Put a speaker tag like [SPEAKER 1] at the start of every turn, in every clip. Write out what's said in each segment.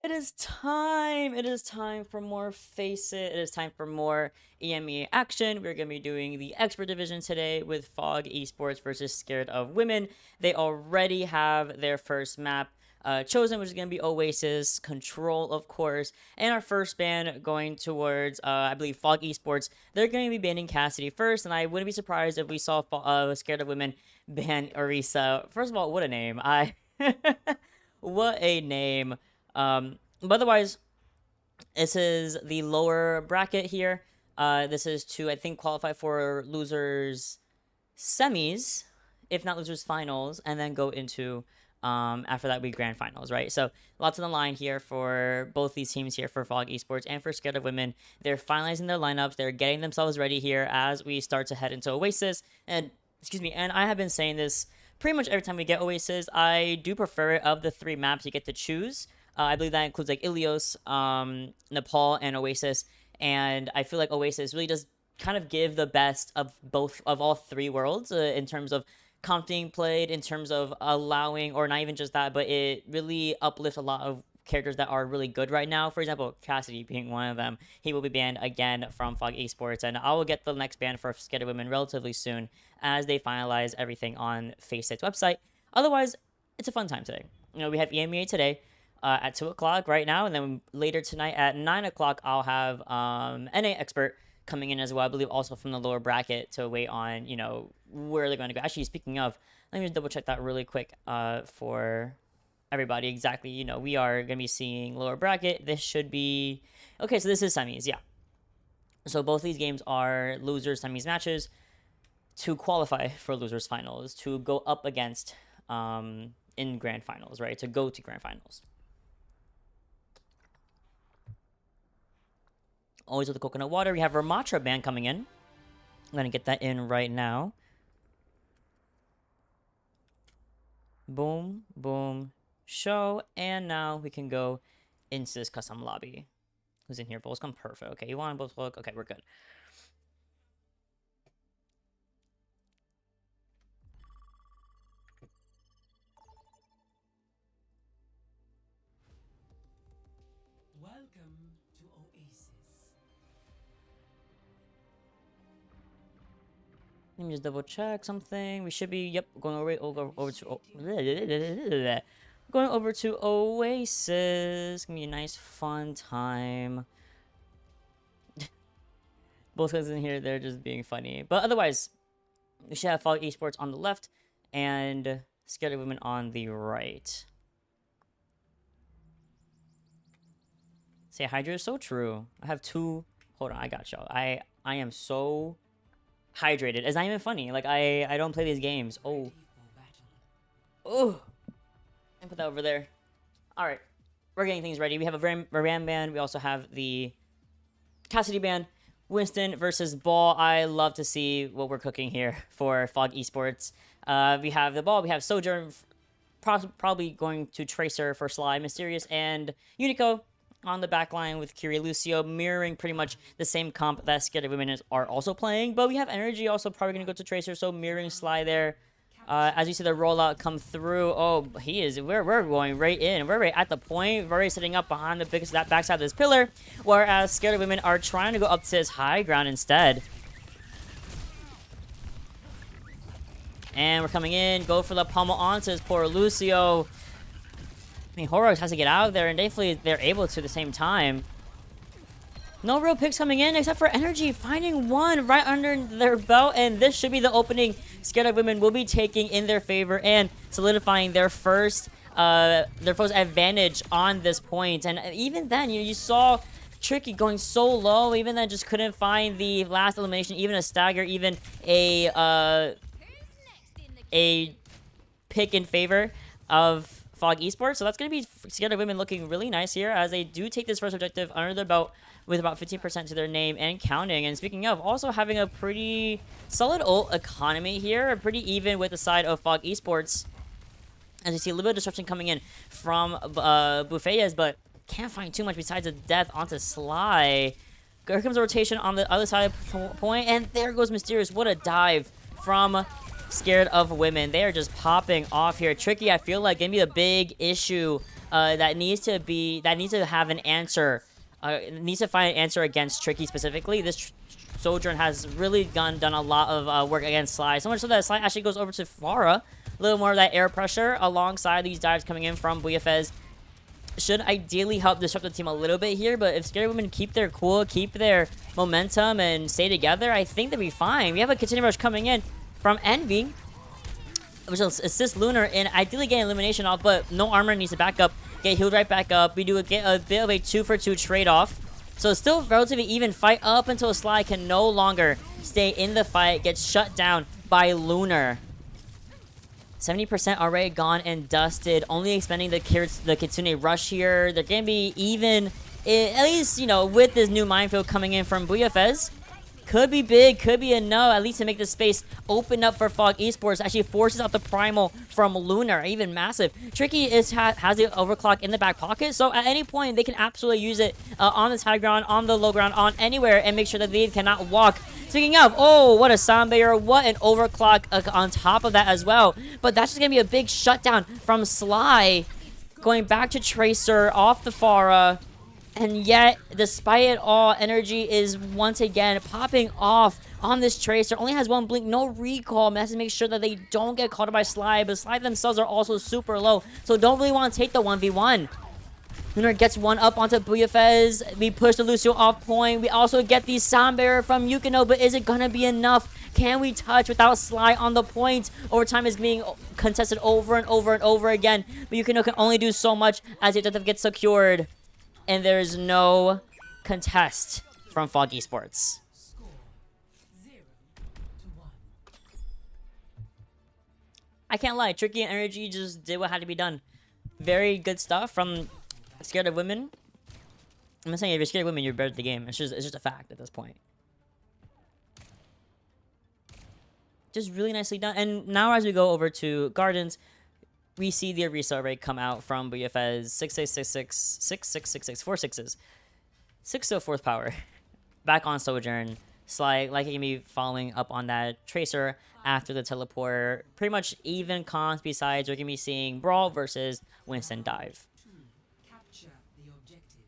[SPEAKER 1] It is time. It is time for more FACEIT. It is time for more EMEA action. We're going to be doing the expert division today with Fog Esports versus Scared of Women. They already have their first map chosen, which is going to be Oasis Control, of course. And our first ban going towards, I believe, Fog Esports. They're going to be banning Cassidy first, and I wouldn't be surprised if we saw Scared of Women ban Orisa. First of all, what a name! What a name! But otherwise, this is the lower bracket here. This is to, I think, qualify for losers semis, if not losers finals, and then go into after that we grand finals, right? So lots on the line here for both these teams here for Fog Esports and for Scared of Women. They're finalizing their lineups. They're getting themselves ready here as we start to head into Oasis. And excuse me, and I have been saying this pretty much every time we get Oasis. I do prefer it of the three maps you get to choose. I believe that includes like Ilios, Nepal, and Oasis. And I feel like Oasis really does kind of give the best of both of all three worlds in terms of comp being played, in terms of allowing, or not even just that, but it really uplifts a lot of characters that are really good right now. For example, Cassidy being one of them. He will be banned again from Fog Esports, and I will get the next ban for Scared of Women relatively soon as they finalize everything on FACEIT's website. Otherwise, it's a fun time today. You know, we have EMEA today. At 2 o'clock right now, and then later tonight at 9 o'clock, I'll have NA expert coming in as well. I believe also from the lower bracket to wait on, you know, where they're going to go. Actually, speaking of, let me just double check that really quick for everybody. Exactly, you know, we are going to be seeing lower bracket. This should be okay. So this is semis, yeah. So both these games are losers semis matches to qualify for losers finals to go up against in grand finals, right? To go to grand finals. Always with the coconut water. We have Ramatra band coming in. I'm going to get that in right now. Boom, boom, show. And now we can go into this custom lobby. Who's in here? Both come perfect. Okay, you want both look? Okay, we're good.
[SPEAKER 2] Welcome to Oasis.
[SPEAKER 1] Let me just double check something. We should be, yep, going over to going over to Oasis. It's gonna be a nice fun time. Both guys in here, they're just being funny. But otherwise, we should have Fog Esports on the left and Scared of Women on the right. Say Hydra is so true. I have two. Hold on, I got y'all. I am so hydrated. It's not even funny. Like I don't play these games. Oh. Oh. And put that over there. All right, we're getting things ready. We have a Ram band. We also have the Cassidy band. Winston versus Ball. I love to see what we're cooking here for Fog Esports. We have the Ball. We have Sojourn. Probably going to Tracer for Sly, Mysterious, and Unico on the back line with Curie Lucio, mirroring pretty much the same comp that Scared of Women are also playing. But we have Energy also probably going to go to Tracer, so mirroring Sly there. As you see the rollout come through, oh, we're going right in. We're right at the point. We're already sitting up behind the biggest that backside of this pillar, whereas Scared of Women are trying to go up to his high ground instead. And we're coming in, go for the pummel onto his poor Lucio. I mean, Horrocks has to get out of there, and thankfully they're able to at the same time. No real picks coming in except for Energy finding one right under their belt, and this should be the opening Scared of Women will be taking in their favor and solidifying their first advantage on this point. And even then, you saw Tricky going so low, even then just couldn't find the last elimination, even a stagger, even a pick in favor of Fog Esports. So that's going to be Scared of Women looking really nice here as they do take this first objective under their belt with about 15% to their name and counting. And speaking of, also having a pretty solid ult economy here, pretty even with the side of Fog Esports. As you see, a little bit of disruption coming in from Buffets, but can't find too much besides a death onto Sly. Here comes a rotation on the other side of point, and there goes Mysterious. What a dive from Scared of Women. They are just popping off here. Tricky, I feel like, gonna be a big issue that needs to have an answer. Needs to find an answer against Tricky specifically. This Sojourn has really done a lot of work against Sly. So much so that Sly actually goes over to Pharah. A little more of that air pressure alongside these dives coming in from Buyafez. Should ideally help disrupt the team a little bit here, but if ScaredOfWomen keep their cool, keep their momentum, and stay together, I think they'll be fine. We have a continuing rush coming in from Envy, which will assist Lunar in ideally getting elimination off, but no armor, needs to back up, get healed right back up. We do get a bit of a 2-for-2 trade-off. So it's still relatively even fight up until Sly can no longer stay in the fight, gets shut down by Lunar. 70% already gone and dusted, only expending the Kitsune rush here. They're going to be even, at least, you know, with this new minefield coming in from Buyafez. Could be big, could be a no, at least to make the space open up for Fog Esports. Actually forces out the primal from Lunar, even massive. Tricky has the overclock in the back pocket, so at any point they can absolutely use it on this high ground, on the low ground, on anywhere, and make sure that they cannot walk. Speaking of, oh, what a Soundbayer, what an overclock on top of that as well. But that's just going to be a big shutdown from Sly. Going back to Tracer, off the Pharah. And yet, despite it all, energy is once again popping off on this Tracer. Only has one blink, no recall. Has to make sure that they don't get caught by Sly. But Sly themselves are also super low, so don't really want to take the 1v1. Lunar gets one up onto Buyafez. We push the Lucio off point. We also get the Soundbearer from Yukino, but is it going to be enough? Can we touch without Sly on the point? Overtime is being contested over and over and over again. But Yukino can only do so much as the objective gets secured. And there's no contest from Fog Esports.
[SPEAKER 2] Score 0-1.
[SPEAKER 1] I can't lie, Tricky and Energy just did what had to be done. Very good stuff from ScaredOfWomen. I'm not saying if you're ScaredOfWomen, you're better at the game. It's just a fact at this point. Just really nicely done. And now as we go over to Gardens, we see the Arisa array come out from Buyafez. 6666, 4 sixes. 6 to 4th power. Back on Sojourn. Sly, like it can be following up on that Tracer after the teleport. Pretty much even comps besides we're going to be seeing Brawl versus Winston Dive.
[SPEAKER 2] Capture the objective.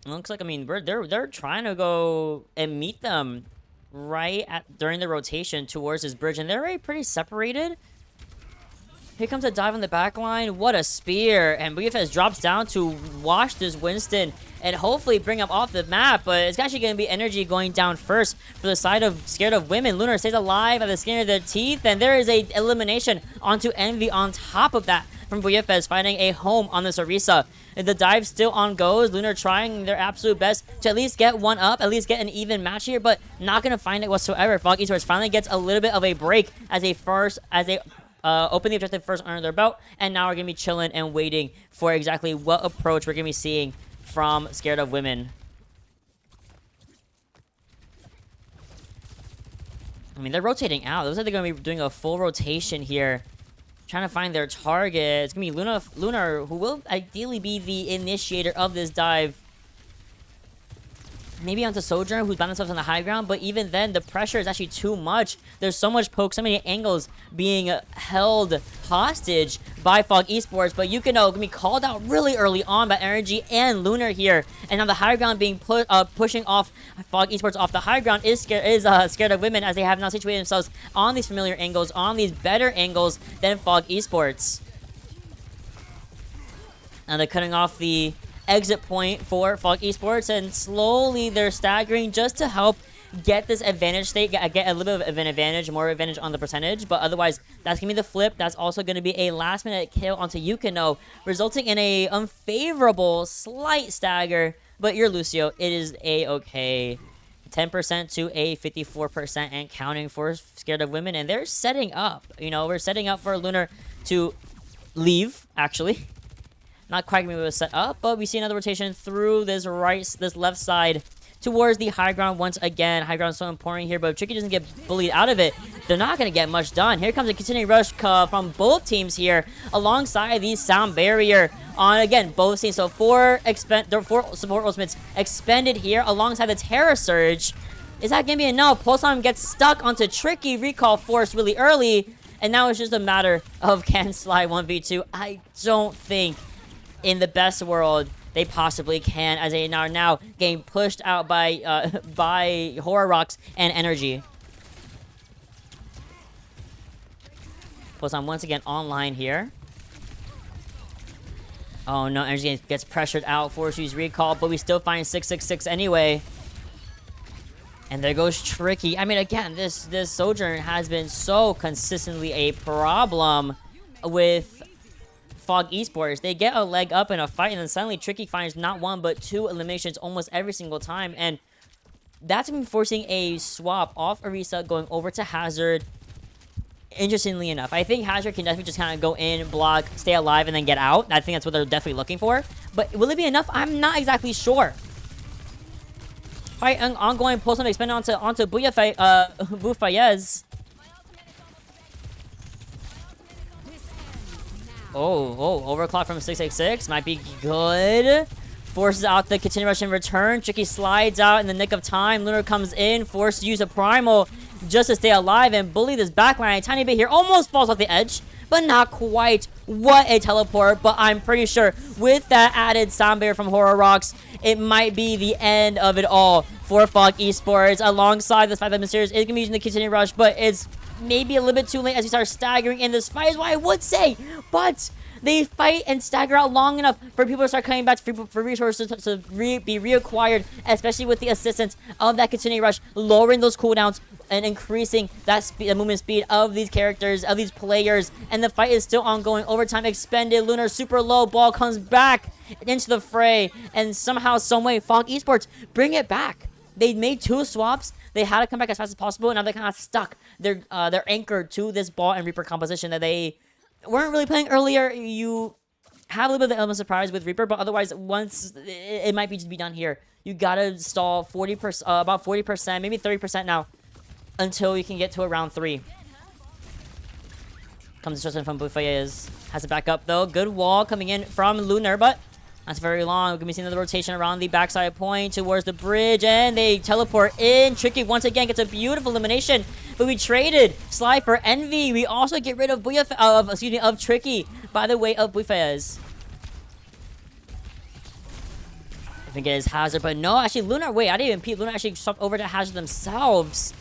[SPEAKER 1] It looks like, I mean, they're trying to go and meet them during the rotation towards this bridge, and they're already pretty separated. Here comes a dive on the back line. What a spear. And Buyafez drops down to wash this Winston and hopefully bring him off the map. But it's actually going to be energy going down first for the side of ScaredOfWomen. Lunar stays alive at the skin of their teeth. And there is a elimination onto Envy on top of that from Buyafez, finding a home on this Arisa. The dive still on goes. Lunar trying their absolute best to at least get one up, at least get an even match here, but not going to find it whatsoever. Fog Esports finally gets a little bit of a break as they open the objective first under their belt, and now we're going to be chilling and waiting for exactly what approach we're going to be seeing from ScaredOfWomen. I mean, they're rotating out. It looks like they're going to be doing a full rotation here, trying to find their target. It's going to be Lunar, who will ideally be the initiator of this dive. Maybe onto Sojourn, who's bound themselves on the high ground, but even then, the pressure is actually too much. There's so much poke, so many angles being held hostage by Fog Esports, but Yukino can be called out really early on by Energy and Lunar here, and now the high ground being pushing off Fog Esports off the high ground is ScaredOfWomen, as they have now situated themselves on these familiar angles, on these better angles than Fog Esports. Now they're cutting off the exit point for Fog Esports, and slowly they're staggering just to help get this advantage state, get a little bit of an advantage, more advantage on the percentage, but otherwise that's gonna be the flip. That's also gonna be a last minute kill onto Yukino, resulting in a unfavorable slight stagger, but you're Lucio, it is a-okay. 10% to a 54% and counting for ScaredOfWomen, and they're setting up, you know, we're setting up for Lunar to leave, actually. Not quite going to be able to set up, but we see another rotation through this left side towards the high ground once again. High ground is so important here, but if Tricky doesn't get bullied out of it, they're not going to get much done. Here comes a continuing rush from both teams here, alongside the sound barrier on, again, both teams. So four support ultimates expended here, alongside the Terra Surge. Is that going to be enough? Pulsar gets stuck onto Tricky, recall force really early, and now it's just a matter of can Sly 1v2. I don't think in the best world they possibly can, as they are now getting pushed out by by Horror Rocks and Energy. Pulse on once again online here. Oh no, Energy gets pressured out, force use recall, but we still find 666 anyway. And there goes Tricky. I mean, again, this Sojourn has been so consistently a problem with Fog Esports. They get a leg up in a fight, and then suddenly Tricky finds not one, but two eliminations almost every single time. And that's been forcing a swap off Orisa going over to Hazard. Interestingly enough, I think Hazard can definitely just kind of go in, block, stay alive, and then get out. I think that's what they're definitely looking for. But will it be enough? I'm not exactly sure. Fight ongoing, pulse on expend onto Bufayez. Oh, overclock from 666 might be good. Forces out the continue rush in return. Tricky slides out in the nick of time. Lunar comes in, forced to use a primal just to stay alive and bully this backline a tiny bit here. Almost falls off the edge, but not quite. What a teleport, but I'm pretty sure with that added sound barrier from Horror Rocks, it might be the end of it all for Fog Esports. Alongside this fight that Mysterious is going to be using the continue rush, but it's maybe a little bit too late as we start staggering in this fight is what I would say. But they fight and stagger out long enough for people to start coming back for resources to be reacquired, especially with the assistance of that continue rush, lowering those cooldowns and increasing that speed, the movement speed of these characters, of these players. And the fight is still ongoing. Overtime expended. Lunar super low. Ball comes back into the fray. And somehow, someway, Fog Esports bring it back. They made two swaps. They had to come back as fast as possible. And now they're kind of stuck. They're anchored to this ball and Reaper composition that they weren't really playing earlier. You have a little bit of the element of surprise with Reaper, but otherwise, once it might be just be done here. You gotta stall 40%, about 40%, maybe 30% now, until you can get to a round 3. Comes the from Bufayez. Has it back up though. Good wall coming in from Lunar, but that's very long. We're gonna be seeing the rotation around the backside point towards the bridge, and they teleport in. Tricky once again gets a beautiful elimination, but we traded Sly for Envy. We also get rid of of Tricky by the way of Bufayez. I think it is Hazard, but no, actually Lunar. Wait, I didn't even peep. Lunar actually swapped over to Hazard themselves.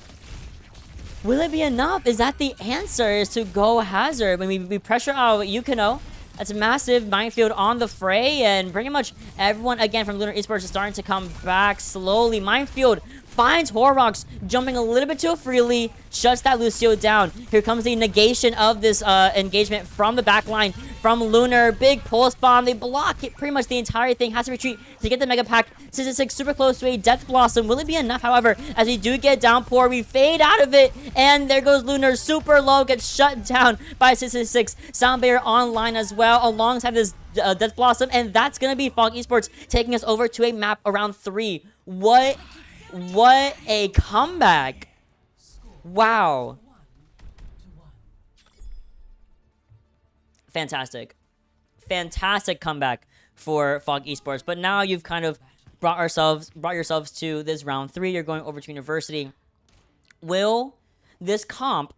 [SPEAKER 1] Will it be enough? Is that the answer? Is to go Hazard when we pressure out Yukino? That's a massive minefield on the fray, and pretty much everyone again from Lunar Esports is starting to come back slowly. Minefield finds Horror Rocks jumping a little bit too freely, shuts that Lucio down. Here comes the negation of this engagement from the back line from Lunar. Big pulse bomb. They block it. Pretty much the entire thing has to retreat to get the Mega Pack. 666 super close to a Death Blossom. Will it be enough, however, as we do get downpour? We fade out of it, and there goes Lunar. Super low, gets shut down by 666. Sound Barrier online as well, alongside this Death Blossom, and that's going to be Fog Esports taking us over to a map around 3. What a comeback. Wow. Fantastic comeback for Fog Esports. But now you've kind of brought yourselves to this round 3. You're going over to University. Will this kind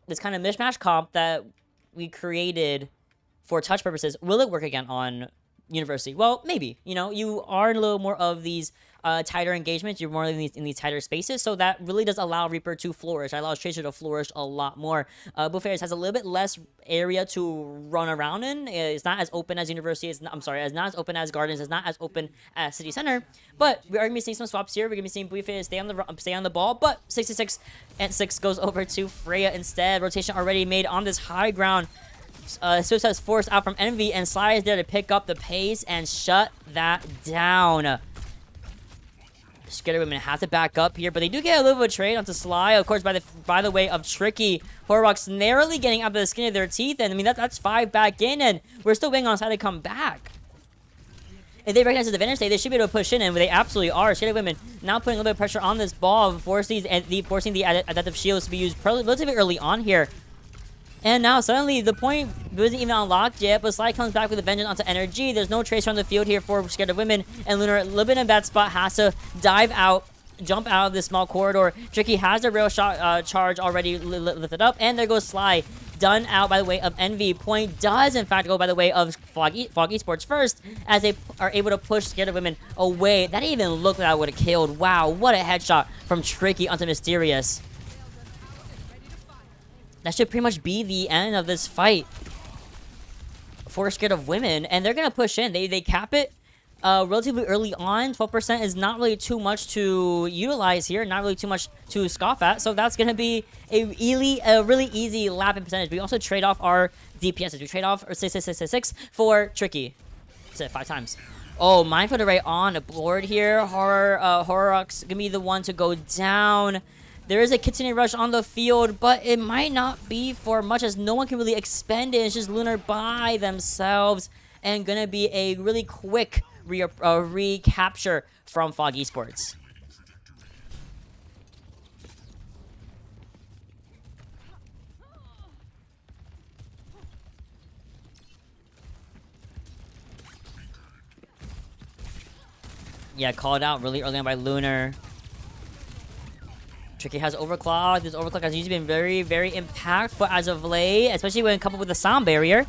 [SPEAKER 1] of mishmash comp that we created for touch purposes, will it work again on University? Well, maybe. You know, you are in a little more of these tighter engagements. You're more in these tighter spaces, so that really does allow Reaper to flourish. It allows Tracer to flourish a lot more. Bufayez has a little bit less area to run around in. It's not as open as University. It's not as open as Gardens. It's not as open as City Center. But we are gonna be seeing some swaps here. We're gonna be seeing Bufayez stay on the ball, but 66 and 6 goes over to Freya instead. Rotation already made on this high ground. Suicide's forced out from Envy, and Sly is there to pick up the pace and shut that down. ScaredOfWomen have to back up here, but they do get a little bit of a trade onto Sly, of course, by the way of Tricky. Horror Rocks narrowly getting out of the skin of their teeth, and I mean that's 5 back in, and we're still waiting on Sly to come back. If they recognize the advantage state, they should be able to push in, and they absolutely are. ScaredOfWomen now putting a little bit of pressure on this ball, forcing the adaptive shields to be used relatively early on here. And now suddenly the point wasn't even unlocked yet, but Sly comes back with a vengeance onto Energy. There's no tracer on the field here for ScaredOfWomen, and Lunar a little bit in that spot has to jump out of this small corridor. Tricky has a rail shot charge already lifted up, and there goes Sly. done out by the way of Envy. Point does, in fact, go by the way of Fog Esports first, as they are able to push Scared of Women away. That didn't even look like I would have killed. Wow, what a headshot from Tricky onto Mysterious. That should pretty much be the end of this fight for Scared of Women, and they're going to push in. They cap it relatively early on. 12% is not really too much to utilize here, not really too much to scoff at, so that's going to be a really easy lapping percentage. We also trade off our DPSs. We trade off our 6 for Tricky. That's it, 5 times. Oh, Mindfield Array on the board here. Horrocks going to be the one to go down. There is a Kitsune Rush on the field, but it might not be for much, as no one can really expend it. It's just Lunar by themselves, and going to be a really quick recapture from Fog Esports. Yeah, called out really early on by Lunar. Tricky has Overclock. This Overclock has usually been very, very impactful as of late, especially when coupled with the sound barrier.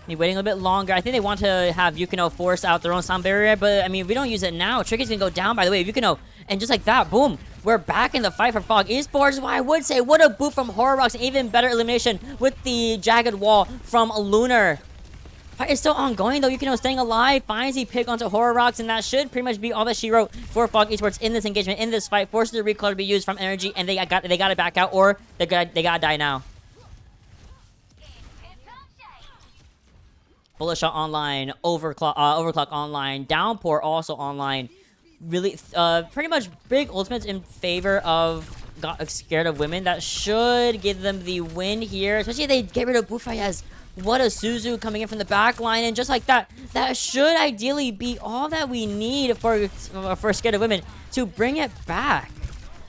[SPEAKER 1] Be waiting a little bit longer. I think they want to have Yukino force out their own sound barrier, but I mean, if we don't use it now, Tricky's gonna go down by the way of Yukino, and just like that, boom, we're back in the fight for Fog Esports. Well, I would say, what a boot from Horrocks, and even better elimination with the Jagged Wall from Lunar. Fight is still ongoing though. Yukino staying alive, finds the pick onto Horrocks, and that should pretty much be all that she wrote for Fog Esports in this engagement, in this fight. Forces the recall to be used from Energy, and they got to back out, or they gotta die now. Bullet Shot online, Overclock online, Downpour also online. Really, pretty much big ultimates in favor of Scared of Women. That should give them the win here, especially if they get rid of Bufayez. What a Suzu coming in from the back line, and just like that, that should ideally be all that we need for Scared of Women to bring it back.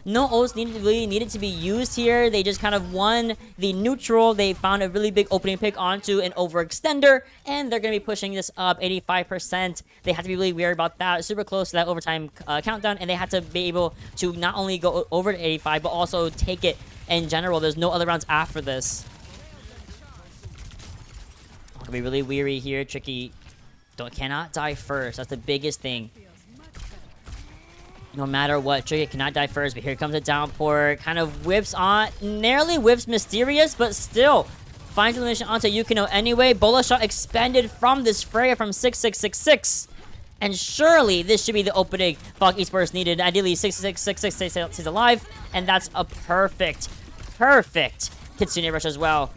[SPEAKER 1] No ults needed to be used here. They just kind of won the neutral. They found a really big opening pick onto an overextender, and they're going to be pushing this up 85%. They have to be really weird about that. Super close to that overtime countdown, and they had to be able to not only go over to 85, but also take it in general. There's no other rounds after this. Gonna be really weary here. Tricky cannot die first. That's the biggest thing. No matter what, Tricky cannot die first, but here comes a Downpour. Kind of whips on, narrowly whips Mysterious, but still finds elimination onto Yukino anyway. Bola Shot expanded from this Freya from 6666. And surely this should be the opening Fog Esports needed. Ideally 6666 stays alive, and that's a perfect Kitsune Rush as well.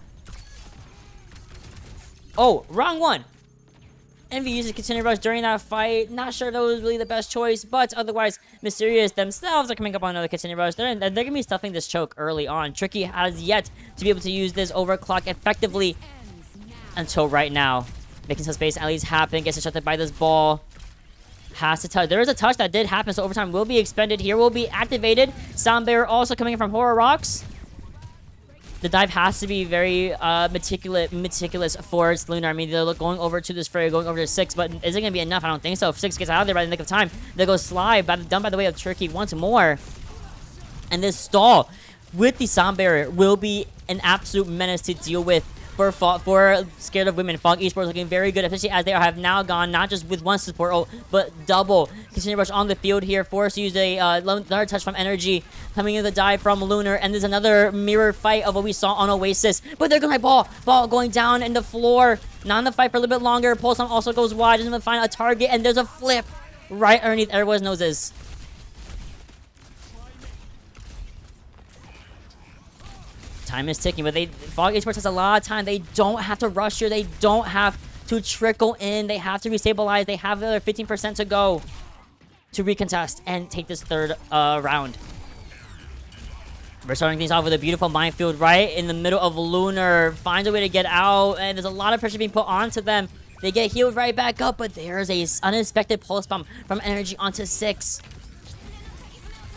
[SPEAKER 1] Oh, wrong one. Envy uses Kitsune Rush during that fight. Not sure if that was really the best choice, but otherwise, Mysterious themselves are coming up on another Kitsune Rush. They're going to be stuffing this choke early on. Tricky has yet to be able to use this overclock effectively until right now. Making some space at least happen. Gets shut by this ball. Has to touch. There is a touch that did happen, so overtime will be expended here. Will be activated. Sound barrier also coming in from Horrocks. The dive has to be very meticulous for Lunar. I mean, they're going over to this Freya, going over to 6, but is it going to be enough? I don't think so. If 6 gets out of there by the nick of time, they go slide, done by the way of Tricky once more. And this stall with the sound barrier will be an absolute menace to deal with for Scared of Women. Fog Esports looking very good, especially as they have now gone not just with one support ult, but double. Kitsune Rush on the field here, forced to use another touch from Energy, coming in the dive from Lunar, and there's another mirror fight of what we saw on Oasis. But they're going to ball going down in the floor. Not in the fight for a little bit longer. Pulsar also goes wide, doesn't even find a target, and there's a flip right underneath everyone's noses. Time is ticking, but Fog Esports has a lot of time. They don't have to rush here. They don't have to trickle in. They have to restabilize. They have another 15% to go to recontest and take this third round. We're starting things off with a beautiful minefield right in the middle of Lunar. Finds a way to get out, and there's a lot of pressure being put onto them. They get healed right back up, but there's a unexpected pulse bomb from Energy onto 6.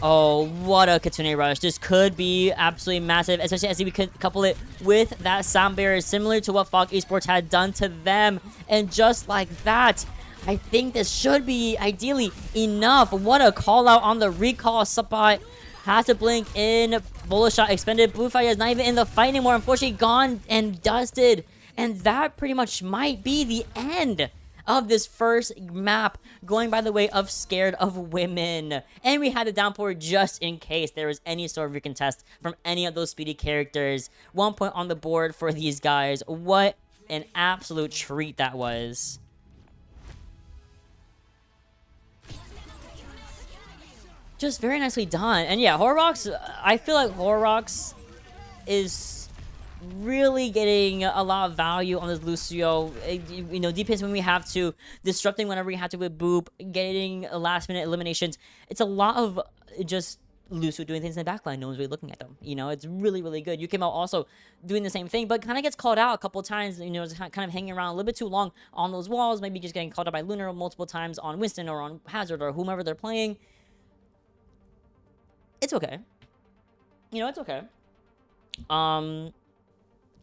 [SPEAKER 1] Oh, what a Kitsune Rush. This could be absolutely massive, especially as we could couple it with that sound barrier, similar to what Fog Esports had done to them. And just like that, I think this should be ideally enough. What a call out on the recall spot. Has to blink in Bola shot expended. Blue Fire is not even in the fight anymore. Unfortunately, gone and dusted. And that pretty much might be the end of this first map, going by the way of Scared of Women. And we had the downpour just in case there was any sort of recontest from any of those speedy characters. 1 point on the board for these guys. What an absolute treat that was. Just very nicely done. And yeah, Horrocks, I feel like Horrocks is really getting a lot of value on this Lucio. You know, depends when we have to, disrupting whenever we have to with Boop, getting last minute eliminations. It's a lot of just Lucio doing things in the backline. No one's really looking at them. You know, it's really, really good. You came out also doing the same thing, but kind of gets called out a couple of times. You know, it's kind of hanging around a little bit too long on those walls. Maybe just getting called out by Lunar multiple times on Winston or on Hazard or whomever they're playing. It's okay. You know, it's okay.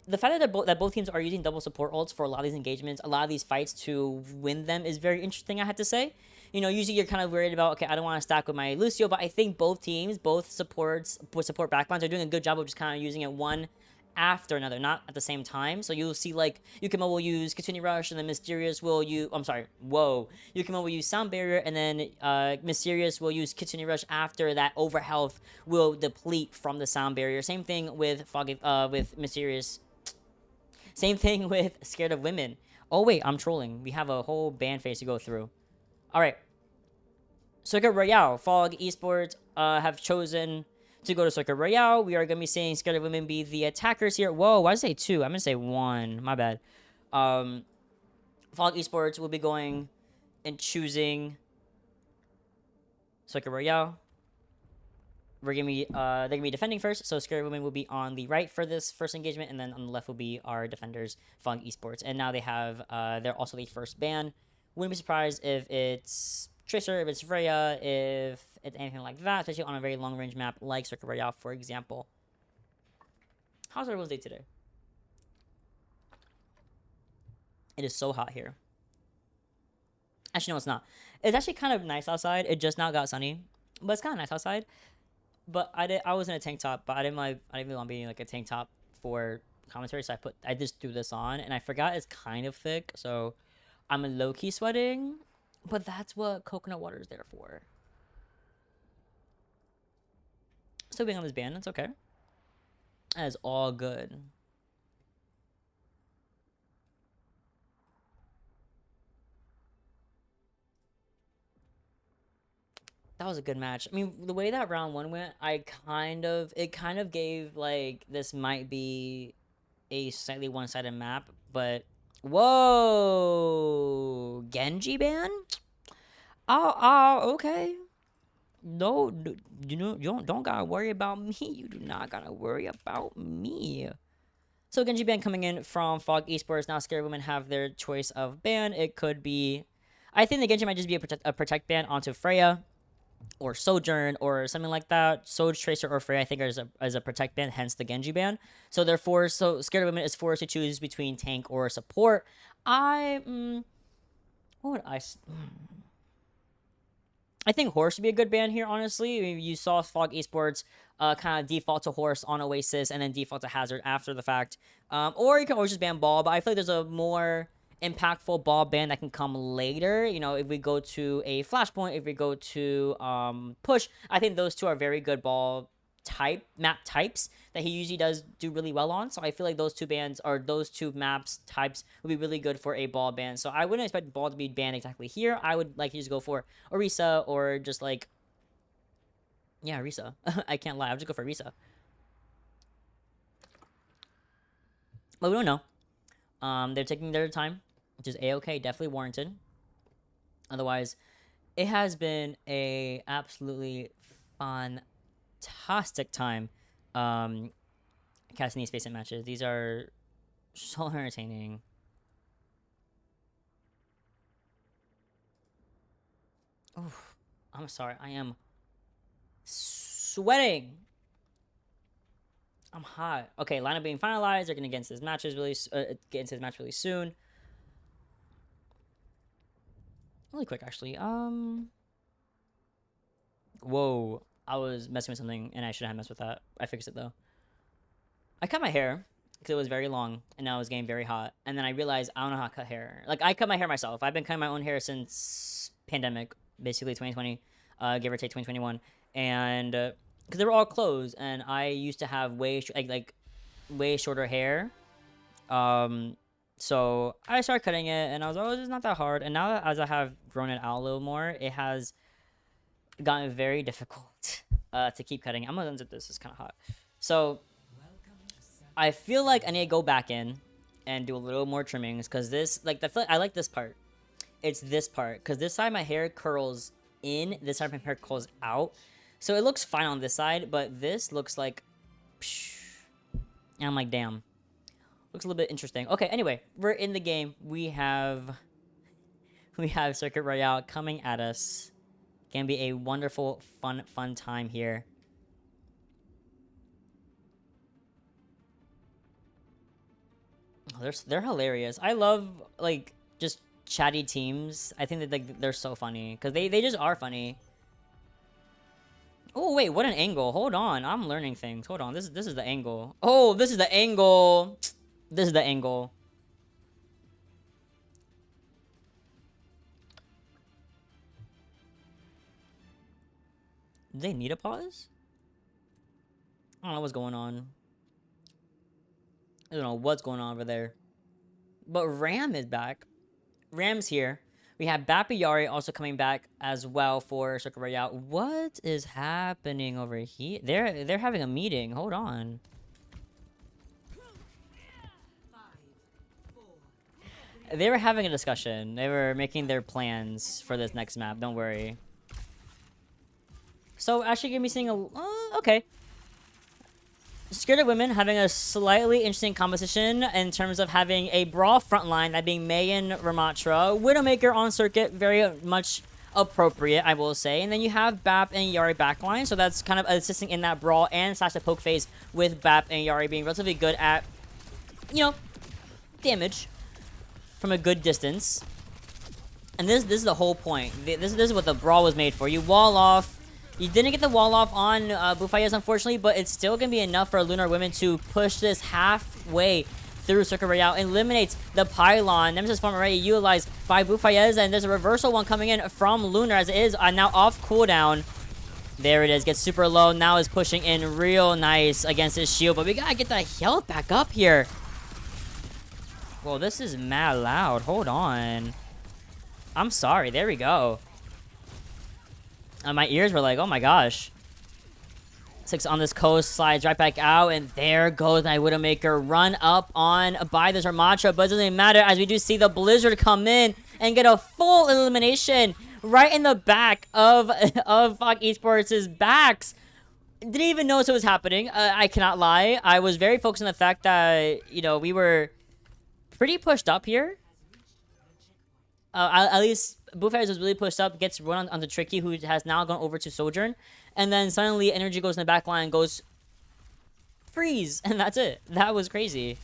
[SPEAKER 1] The fact that both teams are using double support ults for a lot of these engagements, a lot of these fights to win them is very interesting, I have to say. You know, usually you're kind of worried about, okay, I don't want to stack with my Lucio, but I think both teams, both support backlines are doing a good job of just kind of using it one after another, not at the same time. So you'll see, like, Yukimo will use Kitsune Rush, and then Mysterious will use, Yukimo will use Sound Barrier, and then Mysterious will use Kitsune Rush after that overhealth will deplete from the Sound Barrier. Same thing with with Mysterious. Same thing with Scared of Women. Oh wait, I'm trolling. We have a whole band phase to go through. Alright. Circuit Royale. Fog Esports have chosen to go to Circuit Royale. We are going to be seeing Scared of Women be the attackers here. Whoa, why did I say 2? I'm going to say 1. My bad. Fog Esports will be going and choosing Circuit Royale. We're gonna be they're gonna be defending first, so Scared Women will be on the right for this first engagement, and then on the left will be our defenders, Fog Esports. And now they have they're also the first ban. Wouldn't be surprised if it's Tracer, if it's Freya, if it's anything like that, especially on a very long range map like Circuit Royale, for example. How's everyone's day today? It is so hot here. Actually, no, it's not. It's actually kind of nice outside. It just now got sunny, but it's kind of nice outside. But I was in a tank top, but I didn't really want to be in like a tank top for commentary, so I just threw this on, and I forgot it's kind of thick, so I'm low-key sweating, but that's what coconut water is there for. Still being on this ban, that's okay. That is all good. That was a good match. I mean, the way that round 1 went, it kind of gave, like, this might be a slightly one-sided map, but whoa, Genji ban? Okay. No, you know, you don't gotta worry about me. You do not gotta worry about me. So Genji ban coming in from Fog Esports. Now Scared Women have their choice of ban. It could be, I think the Genji might just be a protect ban onto Freya or Sojourn or something like that. Soj, Tracer, or Freya I think is a protect ban, hence the Genji ban. So therefore, Scared Women is forced to choose between tank or support. What would I think Horse would be a good ban here, honestly. You saw Fog Esports kind of default to Horse on Oasis and then default to Hazard after the fact. Or you can always just ban Ball, but I feel like there's a more impactful Ball ban that can come later. You know, if we go to a Flashpoint, if we go to Push, I think those two are very good Ball map types that he usually does do really well on. So I feel like those two bans or those two maps types would be really good for a Ball ban. So I wouldn't expect Ball to be banned exactly here. I would like to just go for Orisa or just like, yeah, Orisa. I can't lie. I would just go for Orisa. But we don't know. They're taking their time, which is a-okay, definitely warranted. Otherwise, it has been a absolutely fantastic time casting these FACEIT matches. These are so entertaining. Oof, I'm sorry. I am sweating. I'm hot. Okay, lineup being finalized. They're gonna get into this match really soon. Really quick, actually. Whoa. I was messing with something and I shouldn't have messed with that. I fixed it though. I cut my hair because it was very long and now it was getting very hot. And then I realized I don't know how to cut hair. Like, I cut my hair myself. I've been cutting my own hair since pandemic, basically 2020, give or take 2021. And because they were all closed and I used to have like way shorter hair. So I started cutting it and I was like, oh, it's not that hard. And now that as I have grown it out a little more, it has gotten very difficult to keep cutting. I'm gonna unzip this. It's kind of hot. So I feel like I need to go back in and do a little more trimmings because this, like, I like this part. It's this part because this side my hair curls in, this side my hair curls out. So it looks fine on this side, but this looks like, and I'm like, damn. Looks a little bit interesting. Okay, anyway, we're in the game. We have Circuit Royale coming at us. Can be a wonderful, fun time here. Oh, they're hilarious. I love, like, just chatty teams. I think that, like, they're so funny because they just are funny. Oh wait, what an angle! Hold on, I'm learning things. Hold on, this is the angle. Oh, this is the angle. This is the angle. Do they need a pause? I don't know what's going on. I don't know what's going on over there. But Ram is back. Ram's here. We have Bapayari also coming back as well for Circuit Royale. What is happening over here? They're having a meeting. Hold on. They were having a discussion. They were making their plans for this next map. Don't worry. So actually, give me seeing a okay. Scared of Women having a slightly interesting composition in terms of having a brawl frontline, that being Mei and Ramatra. Widowmaker on circuit, very much appropriate, I will say. And then you have Bap and Yari backline, so that's kind of assisting in that brawl and slash the poke phase with Bap and Yari being relatively good at, you know, damage from a good distance. And this is the whole point. This is what the brawl was made for. You wall off. You didn't get the wall off on Bufayez, unfortunately, but it's still going to be enough for Lunar Women to push this halfway through Circuit Royale. Eliminates the pylon. Nemesis form already utilized by Bufayez, and there's a reversal one coming in from Lunar as it is now off cooldown. There it is. Gets super low. Now is pushing in real nice against his shield, but we got to get the health back up here. Well, this is mad loud. Hold on. I'm sorry. There we go. My ears were like, oh my gosh. 6 on this coast, slides right back out, and there goes my Widowmaker. Run up on by this Ramatra, but it doesn't matter as we do see the Blizzard come in and get a full elimination right in the back of FACEIT Esports' backs. Didn't even notice it was happening. I cannot lie. I was very focused on the fact that, you know, we were pretty pushed up here. At least Bufayez was really pushed up, gets run on the Tricky, who has now gone over to Sojourn. And then suddenly energy goes in the back line, goes freeze, and that's it. That was crazy.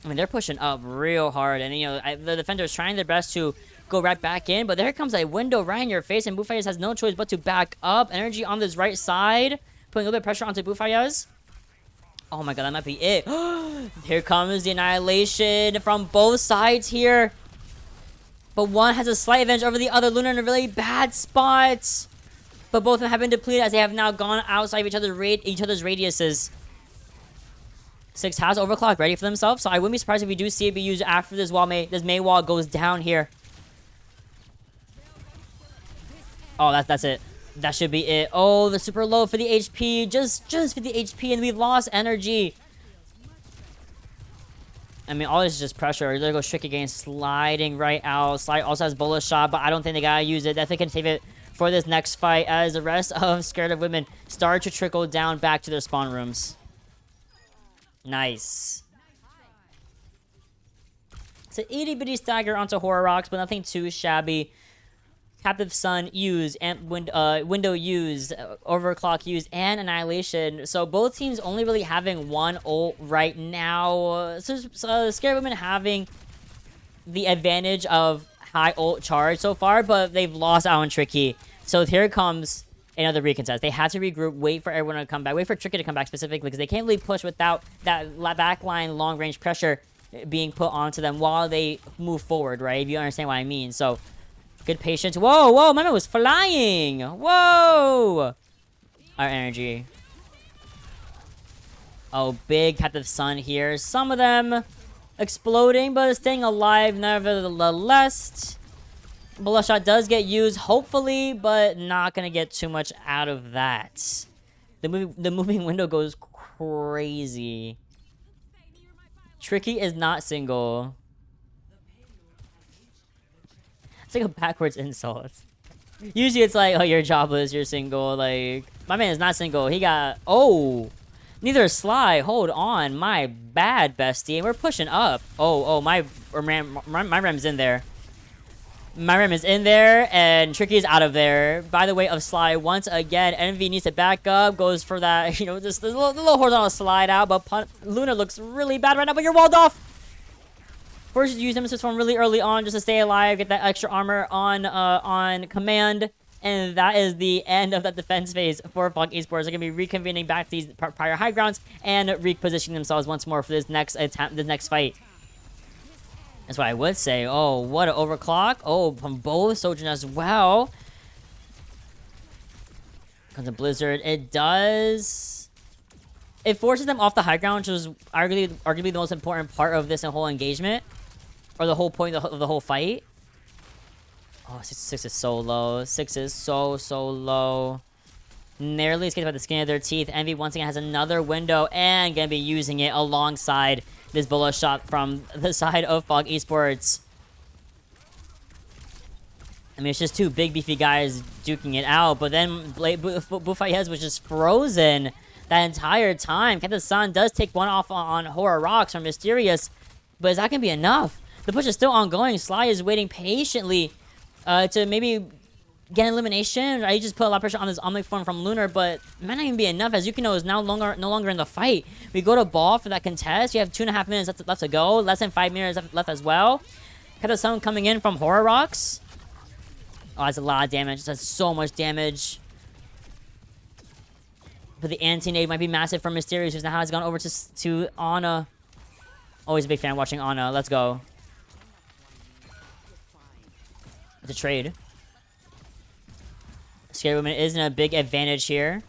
[SPEAKER 1] I mean, they're pushing up real hard, and, you know, the defenders trying their best to go right back in, but there comes a window right in your face, and Bufayez has no choice but to back up. Energy on this right side, putting a little bit of pressure onto Bufayez. Oh my god, that might be it. Here comes the annihilation from both sides here. But one has a slight advantage over the other. Luna in a really bad spot. But both of them have been depleted as they have now gone outside of each other's radiuses. 6 has overclock ready for themselves, so I wouldn't be surprised if we do see it be used after this Mei wall goes down here. Oh, that's it. That should be it. Oh, the super low for the HP. Just for the HP, and we've lost energy. I mean, all this is just pressure. There goes Trick again, sliding right out. Slide also has bullet shot, but I don't think they gotta use it. Definitely can save it for this next fight as the rest of Scared of Women start to trickle down back to their spawn rooms. Nice. It's an itty bitty stagger onto Horror Rocks, but nothing too shabby. Captive Sun used, and Window used, Overclock used, and Annihilation. So both teams only really having one ult right now. So Scared Women having the advantage of high ult charge so far, but they've lost out on Tricky. So here comes another recontest. They had to regroup, wait for everyone to come back, wait for Tricky to come back specifically, because they can't really push without that backline long-range pressure being put onto them while they move forward, right? If you understand what I mean. So, good patience. Whoa, whoa, my man was flying. Whoa. Our energy. Oh, big captive sun here. Some of them exploding, but staying alive nevertheless. Bullet shot does get used, hopefully, but not gonna get too much out of that. The moving window goes crazy. Tricky is not single. It's like a backwards insult. Usually it's like, oh, you're jobless, you're single. Like, my man is not single. He got, oh, neither is Sly. Hold on, my bad, bestie. And we're pushing up. Oh, my Rem's in there. My Rem is in there, and Tricky is out of there. By the way of Sly, once again, Envy needs to back up, goes for that, you know, just the little horizontal slide out, but Luna looks really bad right now, but you're walled off! First, use Nemesis form really early on just to stay alive, get that extra armor on command, and that is the end of that defense phase for FACEIT Esports. They're going to be reconvening back to these prior high grounds and repositioning themselves once more for this next attempt, this next fight. That's what I would say. Oh, what an overclock. Oh, from both Sojourn as well. Comes a Blizzard. It does... It forces them off the high ground, which was arguably the most important part of this whole engagement. Or the whole point of the whole fight. Oh, 6 is so low. 6 is so low. Narrowly escaped by the skin of their teeth. Envy once again has another window and gonna be using it alongside this bullet shot from the side of FACEIT Esports. I mean, it's just two big beefy guys duking it out, but then Bufayez was just frozen that entire time. Captain Sun does take one off on Horror Rocks from Mysterious, but is that gonna be enough? The push is still ongoing. Sly is waiting patiently to maybe get an elimination. Right? He just put a lot of pressure on this Omnic form from Lunar, but it might not even be enough, as Yukino is no longer in the fight. We go to ball for that contest. You have 2.5 minutes left to go. Less than 5 minutes left as well. Got someone coming in from Horror Rocks. Oh, that's a lot of damage. That's so much damage. But the anti-nade might be massive for Mysterious, who's now has gone over to Ana. Always a big fan watching Ana. Let's go. It's a trade. ScaredOfWomen is in a big advantage here.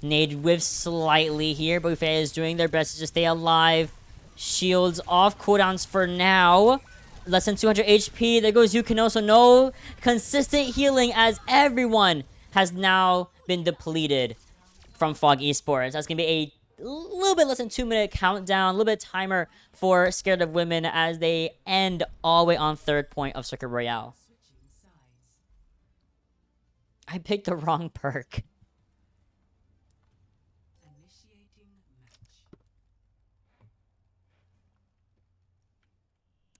[SPEAKER 1] Nade whiffs slightly here, but Buffet is doing their best to just stay alive. Shields off cooldowns for now. Less than 200 HP. There goes Yukino, so no consistent healing as everyone has now been depleted from FACEIT Esports. That's going to be a little bit less than 2-minute countdown, a little bit timer for ScaredOfWomen as they end all the way on 3rd point of Circuit Royale. I picked the wrong perk.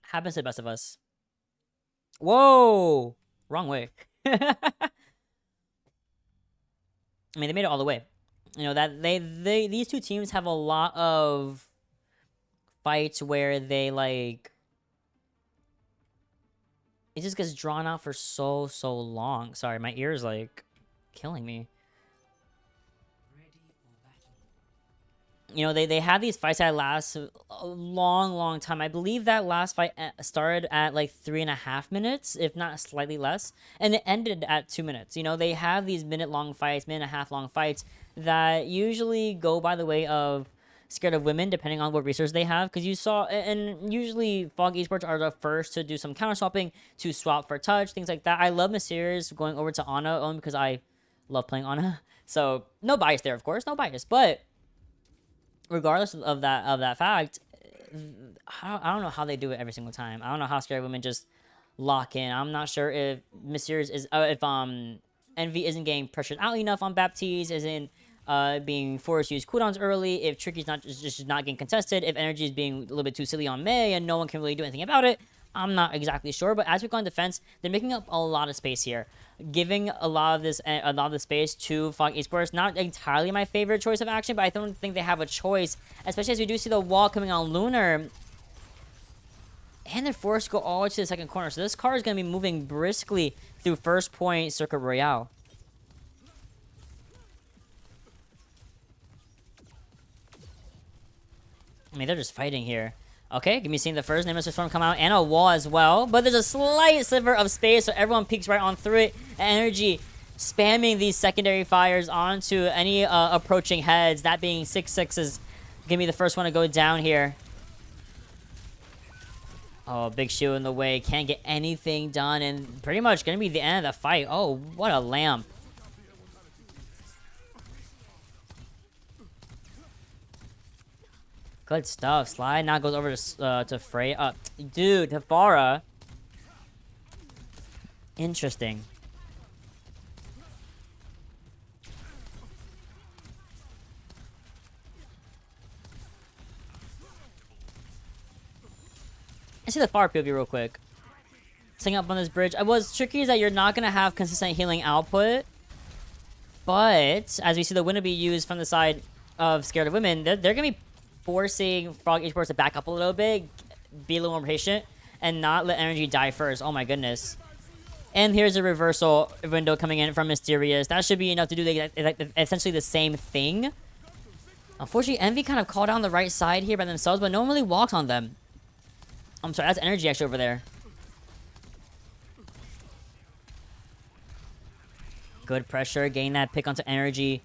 [SPEAKER 1] Happens to the best of us. Whoa! Wrong way. I mean, they made it all the way. You know, that these two teams have a lot of fights where they, like, it just gets drawn out for so long. Sorry, my ear's like killing me. You know, they have these fights that last a long time. I believe that last fight started at like 3.5 minutes, if not slightly less, and it ended at 2 minutes. You know, they have these minute-long fights, minute-and-a-half-long fights that usually go by the way of ScaredOfWomen, depending on what resources they have. Because you saw, and usually FACEIT Esports are the first to do some counter swapping, to swap for touch, things like that. I love Mysterious going over to Ana only because I love playing Ana. So no bias there, of course, no bias. But regardless of that fact, I don't know how they do it every single time. I don't know how ScaredOfWomen just lock in. I'm not sure if Mysterious is if Envy isn't getting pressured out enough on Baptiste, isn't being forced to use cooldowns early, if Tricky's just not getting contested, if Energy is being a little bit too silly on May and no one can really do anything about it. I'm not exactly sure, but as we go on defense, they're making up a lot of space here, giving a lot of the space to FACEIT Esports. Not entirely my favorite choice of action, but I don't think they have a choice, especially as we do see the wall coming on Lunar, and they're forced to go all the way to the second corner. So this car is going to be moving briskly through 1st point Circuit Royale. I mean, they're just fighting here. Okay, give me seeing the first Nemesis Storm come out and a wall as well. But there's a slight sliver of space, so everyone peeks right on through it. Energy spamming these secondary fires onto any approaching heads. That being 6-6 is gonna be the first one to go down here. Oh, big shield in the way. Can't get anything done, and pretty much gonna be the end of the fight. Oh, what a lamp. Good stuff. Slide now goes over to Frey. Dude, Tefara. Interesting. I see the far POV real quick. Setting up on this bridge. What's tricky is that you're not going to have consistent healing output. But, as we see the Winnow be used from the side of Scared of Women, they're going to be forcing Frog Esports to back up a little bit, be a little more patient, and not let energy die first. Oh my goodness. And here's a reversal window coming in from Mysterious. That should be enough to do essentially the same thing. Unfortunately, Envy kind of called down the right side here by themselves, but no one really walks on them. I'm sorry, that's energy actually over there. Good pressure, gain that pick onto energy.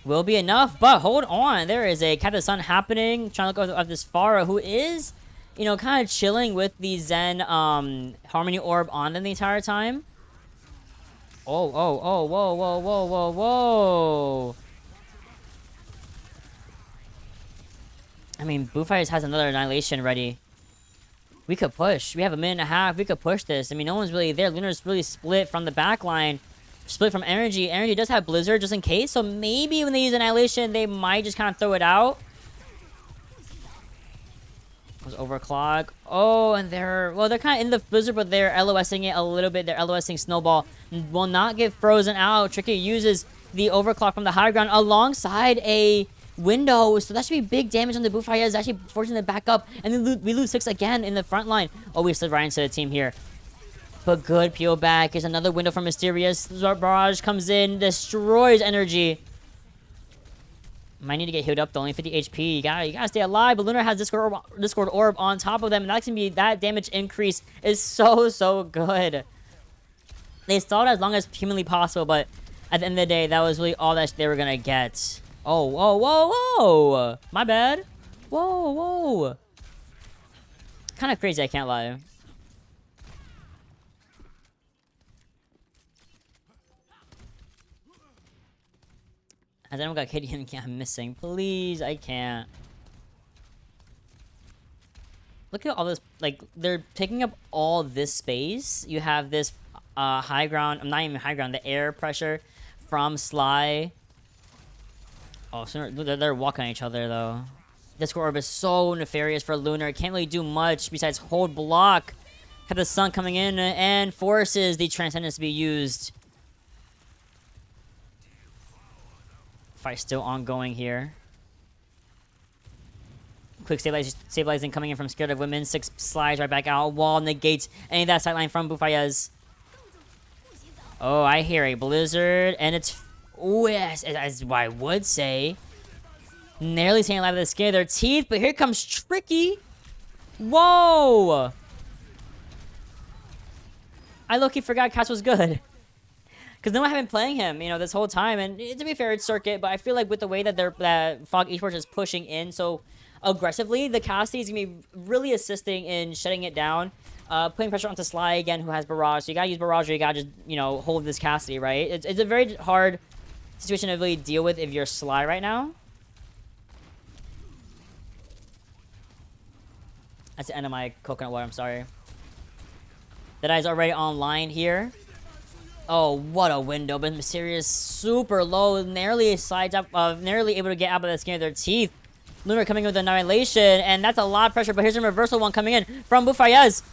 [SPEAKER 1] Will be enough, but hold on. There is a Captain Sun happening. Trying to look at this Pharah, who is, you know, kind of chilling with the Zen Harmony Orb on them the entire time. Oh, whoa, whoa. I mean, Bufires has another Annihilation ready. We could push. We have a minute and a half. We could push this. I mean, no one's really there. Lunar's really split from the back line. Split from Energy. Energy does have Blizzard just in case, so maybe when they use Annihilation, they might just kind of throw it out. Was overclock. Oh, and they're kind of in the Blizzard, but they're LOSing it a little bit. They're LOSing Snowball. Will not get frozen out. Tricky uses the overclock from the high ground alongside a window, so that should be big damage on the Bufaya. Is actually forcing them back up, and then we lose 6 again in the front line. Oh, we slid right into the team here. But good peel back. Here's another window from Mysterious. Barrage comes in, destroys Energy. Might need to get healed up though, only 50 HP. You gotta stay alive. But Lunar has Discord Orb on top of them, and that's gonna be that damage increase is so good. They stalled as long as humanly possible, but at the end of the day, that was really all that they were gonna get. Oh, whoa. My bad. Whoa. Kind of crazy, I can't lie. Has anyone got KD? I'm missing. Please, I can't. Look at all this. Like, they're taking up all this space. You have this high ground. I'm not even high ground. The air pressure from Sly. Oh, so they're walking on each other, though. Discord Orb is so nefarious for Lunar. Can't really do much besides hold block. Have the Sun coming in and forces the Transcendence to be used. Fight still ongoing here. Quick stabilizing coming in from Scared of Women. 6 slides right back out. Wall negates any of that sideline from Bufayez. Oh, I hear a Blizzard, and it's... Oh, yes, as I would say. Nearly staying alive with the skin of their teeth, but here comes Tricky. Whoa! I low-key forgot Cass was good. Because no one had been playing him, you know, this whole time. And to be fair, it's Circuit, but I feel like with the way that that Fog Esports is pushing in so aggressively, the Cassidy is going to be really assisting in shutting it down. Putting pressure onto Sly again, who has Barrage. So you got to use Barrage or you got to just, you know, hold this Cassidy, right? It's a very hard situation to really deal with if you're Sly right now. That's the end of my coconut water, I'm sorry. That eye's already online here. Oh, what a window. But Mysterious super low. Narrowly slides up, narrowly able to get out of the skin of their teeth. Lunar coming in with Annihilation, and that's a lot of pressure, but here's a reversal one coming in from Bufayez.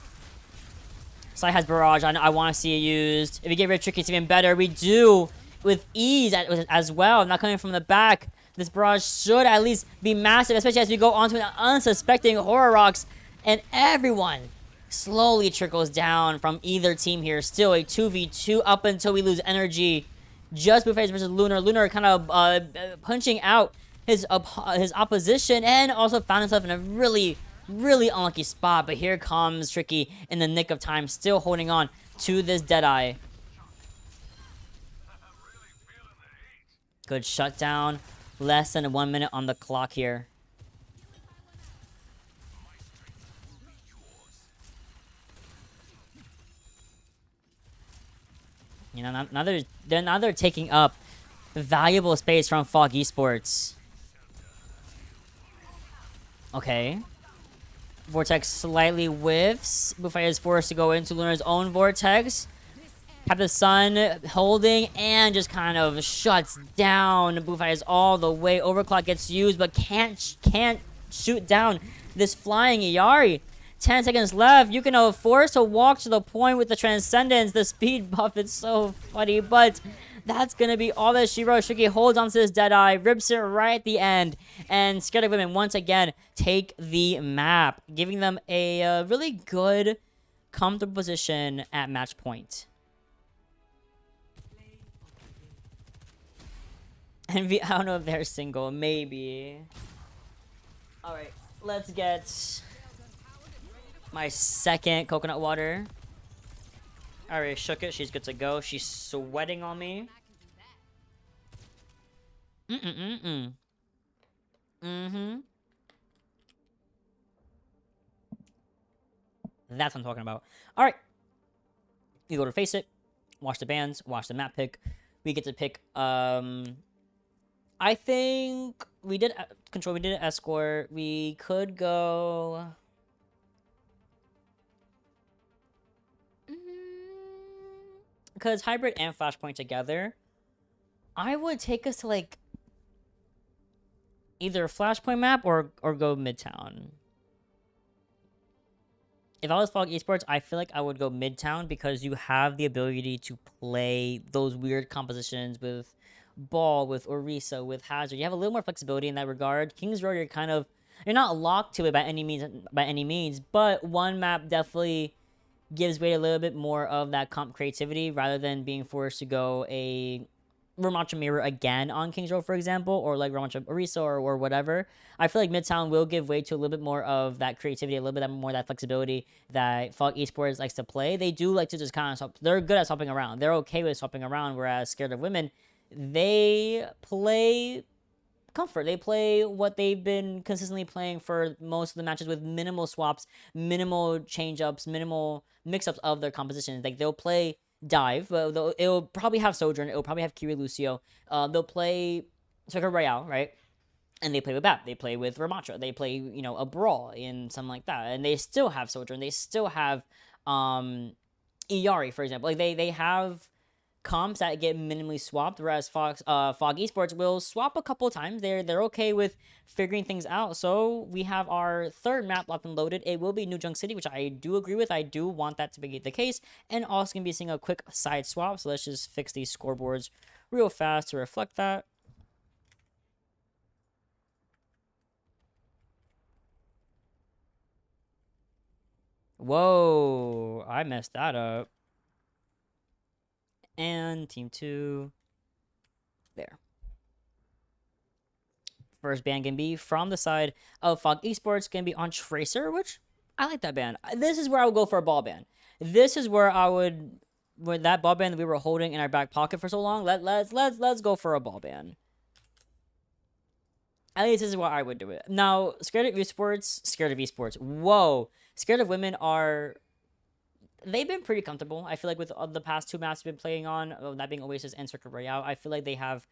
[SPEAKER 1] Sly has Barrage. I want to see it used. If you get rid of Tricky, it's even better. We do with ease as well. Not coming from the back. This Barrage should at least be massive, especially as we go on to an unsuspecting Horror Rocks, and everyone slowly trickles down from either team here. Still a 2v2 up until we lose energy. Just Bufayez versus Lunar. Lunar kind of punching out his opposition, and also found himself in a really, really unlucky spot. But here comes Tricky in the nick of time, still holding on to this Deadeye. Good shutdown. Less than 1 minute on the clock here. You know, now they're taking up valuable space from Fog Esports. Okay. Vortex slightly whiffs. Bufai is forced to go into Lunar's own Vortex. Have the Sun holding and just kind of shuts down. Bufai is all the way. Overclock gets used, but can't shoot down this flying Iari. 10 seconds left. You can force to walk to the point with the Transcendence. The speed buff is so funny, but that's going to be all that she wrote. Tricky holds onto this Deadeye, rips it right at the end, and ScaredOfWomen once again take the map, giving them a really good, comfortable position at match point. And I don't know if they're single. Maybe. Alright, let's get my second coconut water. Alright, shook it. She's good to go. She's sweating on me. Mm-hmm. That's what I'm talking about. Alright. You go to FACEIT. Watch the bands. Watch the map pick. We get to pick, I think we did control. We did an escort. We could go. Because hybrid and flashpoint together, I would take us to like either a flashpoint map or go midtown. If I was Fog Esports, I feel like I would go midtown because you have the ability to play those weird compositions with Ball, with Orisa, with Hazard. You have a little more flexibility in that regard. King's Row, you're not locked to it by any means, but one map definitely gives way a little bit more of that comp creativity rather than being forced to go a Ramattra Mirror again on King's Row, for example, or like Ramattra Orisa or whatever. I feel like Midtown will give way to a little bit more of that creativity, a little bit more of that flexibility that Fog Esports likes to play. They do like to just kind of they're good at swapping around. They're okay with swapping around, whereas ScaredOfWomen, they play comfort. They play what they've been consistently playing for most of the matches with minimal swaps, minimal change-ups, minimal mix-ups of their compositions. Like, they'll play Dive, it'll probably have Sojourn, it'll probably have Kiri Lucio. They'll play Circuit Royale, right? And they play with BAP, they play with Ramattra, they play, you know, a Brawl in something like that. And they still have Sojourn, they still have Iari, for example. Like, they have comps that get minimally swapped, whereas Fog Esports will swap a couple times. They're okay with figuring things out. So we have our third map locked and loaded. It will be New Junk City, which I do agree with. I do want that to be the case. And also gonna be seeing a quick side swap. So let's just fix these scoreboards real fast to reflect that. Whoa, I messed that up. And team 2. There. First ban can be from the side of Fog Esports, can be on Tracer, which I like that ban. This is where I would go for a ball ban. This is where I would, with that ball ban that we were holding in our back pocket for so long, let's go for a ball ban. At least this is why I would do it. Now, Scared of Esports. Whoa. ScaredOfWomen are, they've been pretty comfortable. I feel like with the past 2 maps we've been playing on, that being Oasis and Circuit Royale, I feel like they have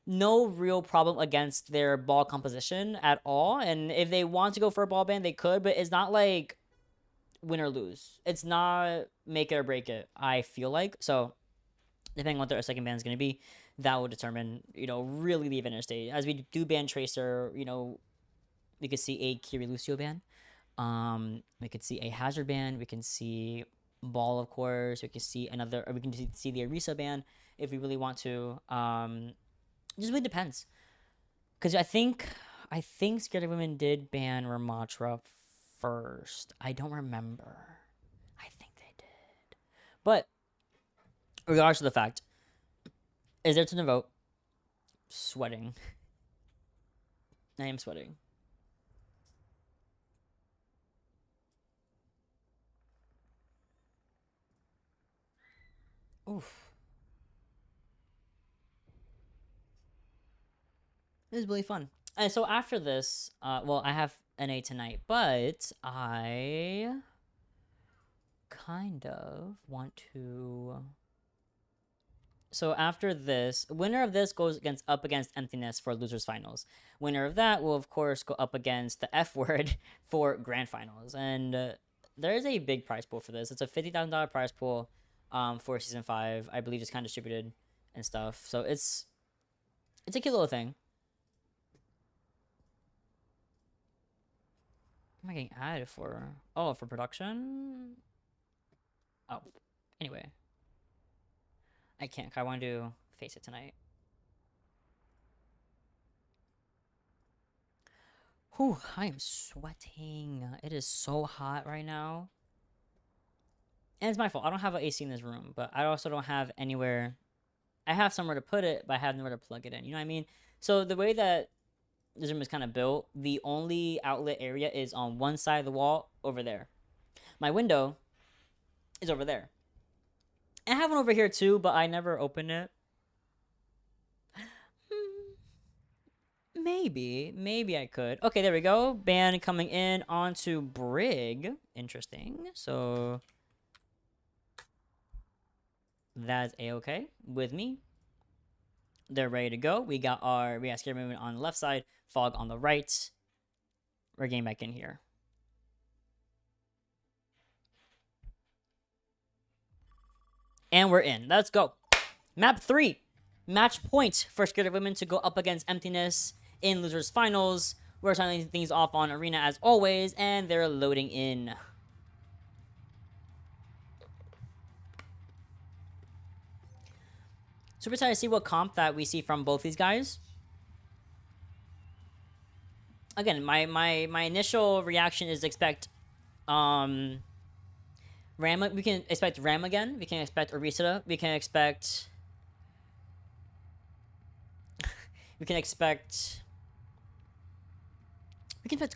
[SPEAKER 1] no real problem against their ball composition at all. And if they want to go for a ball ban, they could, but it's not like win or lose. It's not make it or break it, I feel like. So depending on what their second ban is going to be, that will determine, you know, really the advantage state. As we do ban Tracer, you know, we could see a Kiri Lucio ban. We could see a Hazard ban. We can see Ball, of course. We can see another, or we can see the Orisa ban if we really want to. Just really depends. Because I think ScaredOfWomen did ban Ramattra first. I don't remember. I think they did. But regardless of the fact, is there to the vote? Sweating. I am sweating. Oof. This is really fun. And so after this, well, I have NA tonight, but I kind of want to. So after this, winner of this goes up against Emptiness for losers finals. Winner of that will of course go up against the F word for grand finals. And there is a big prize pool for this. It's a $50,000 prize pool for season 5. I believe it's kind of distributed and stuff. So it's a cute little thing. What am I getting added for? Oh, for production? Oh, anyway. I can't, 'cause I want to do FACEIT tonight. Whew, I am sweating. It is so hot right now. And it's my fault. I don't have an AC in this room, but I also don't have anywhere. I have somewhere to put it, but I have nowhere to plug it in. You know what I mean? So the way that this room is kind of built, the only outlet area is on one side of the wall over there. My window is over there. I have one over here too, but I never open it. Maybe I could. Okay, there we go. Ban coming in onto Brig. Interesting. So that's a-okay with me. They're ready to go. We got ScaredOfWomen on the left side, Fog on the right. We're getting back in here. And we're in. Let's go. Map 3. Match point for ScaredOfWomen to go up against Emptiness in losers finals. We're starting things off on Arena as always, and they're loading in. Super excited to see what comp that we see from both these guys. Again, my initial reaction is expect Ram. We can expect Ram again. We can expect Orisa. We can expect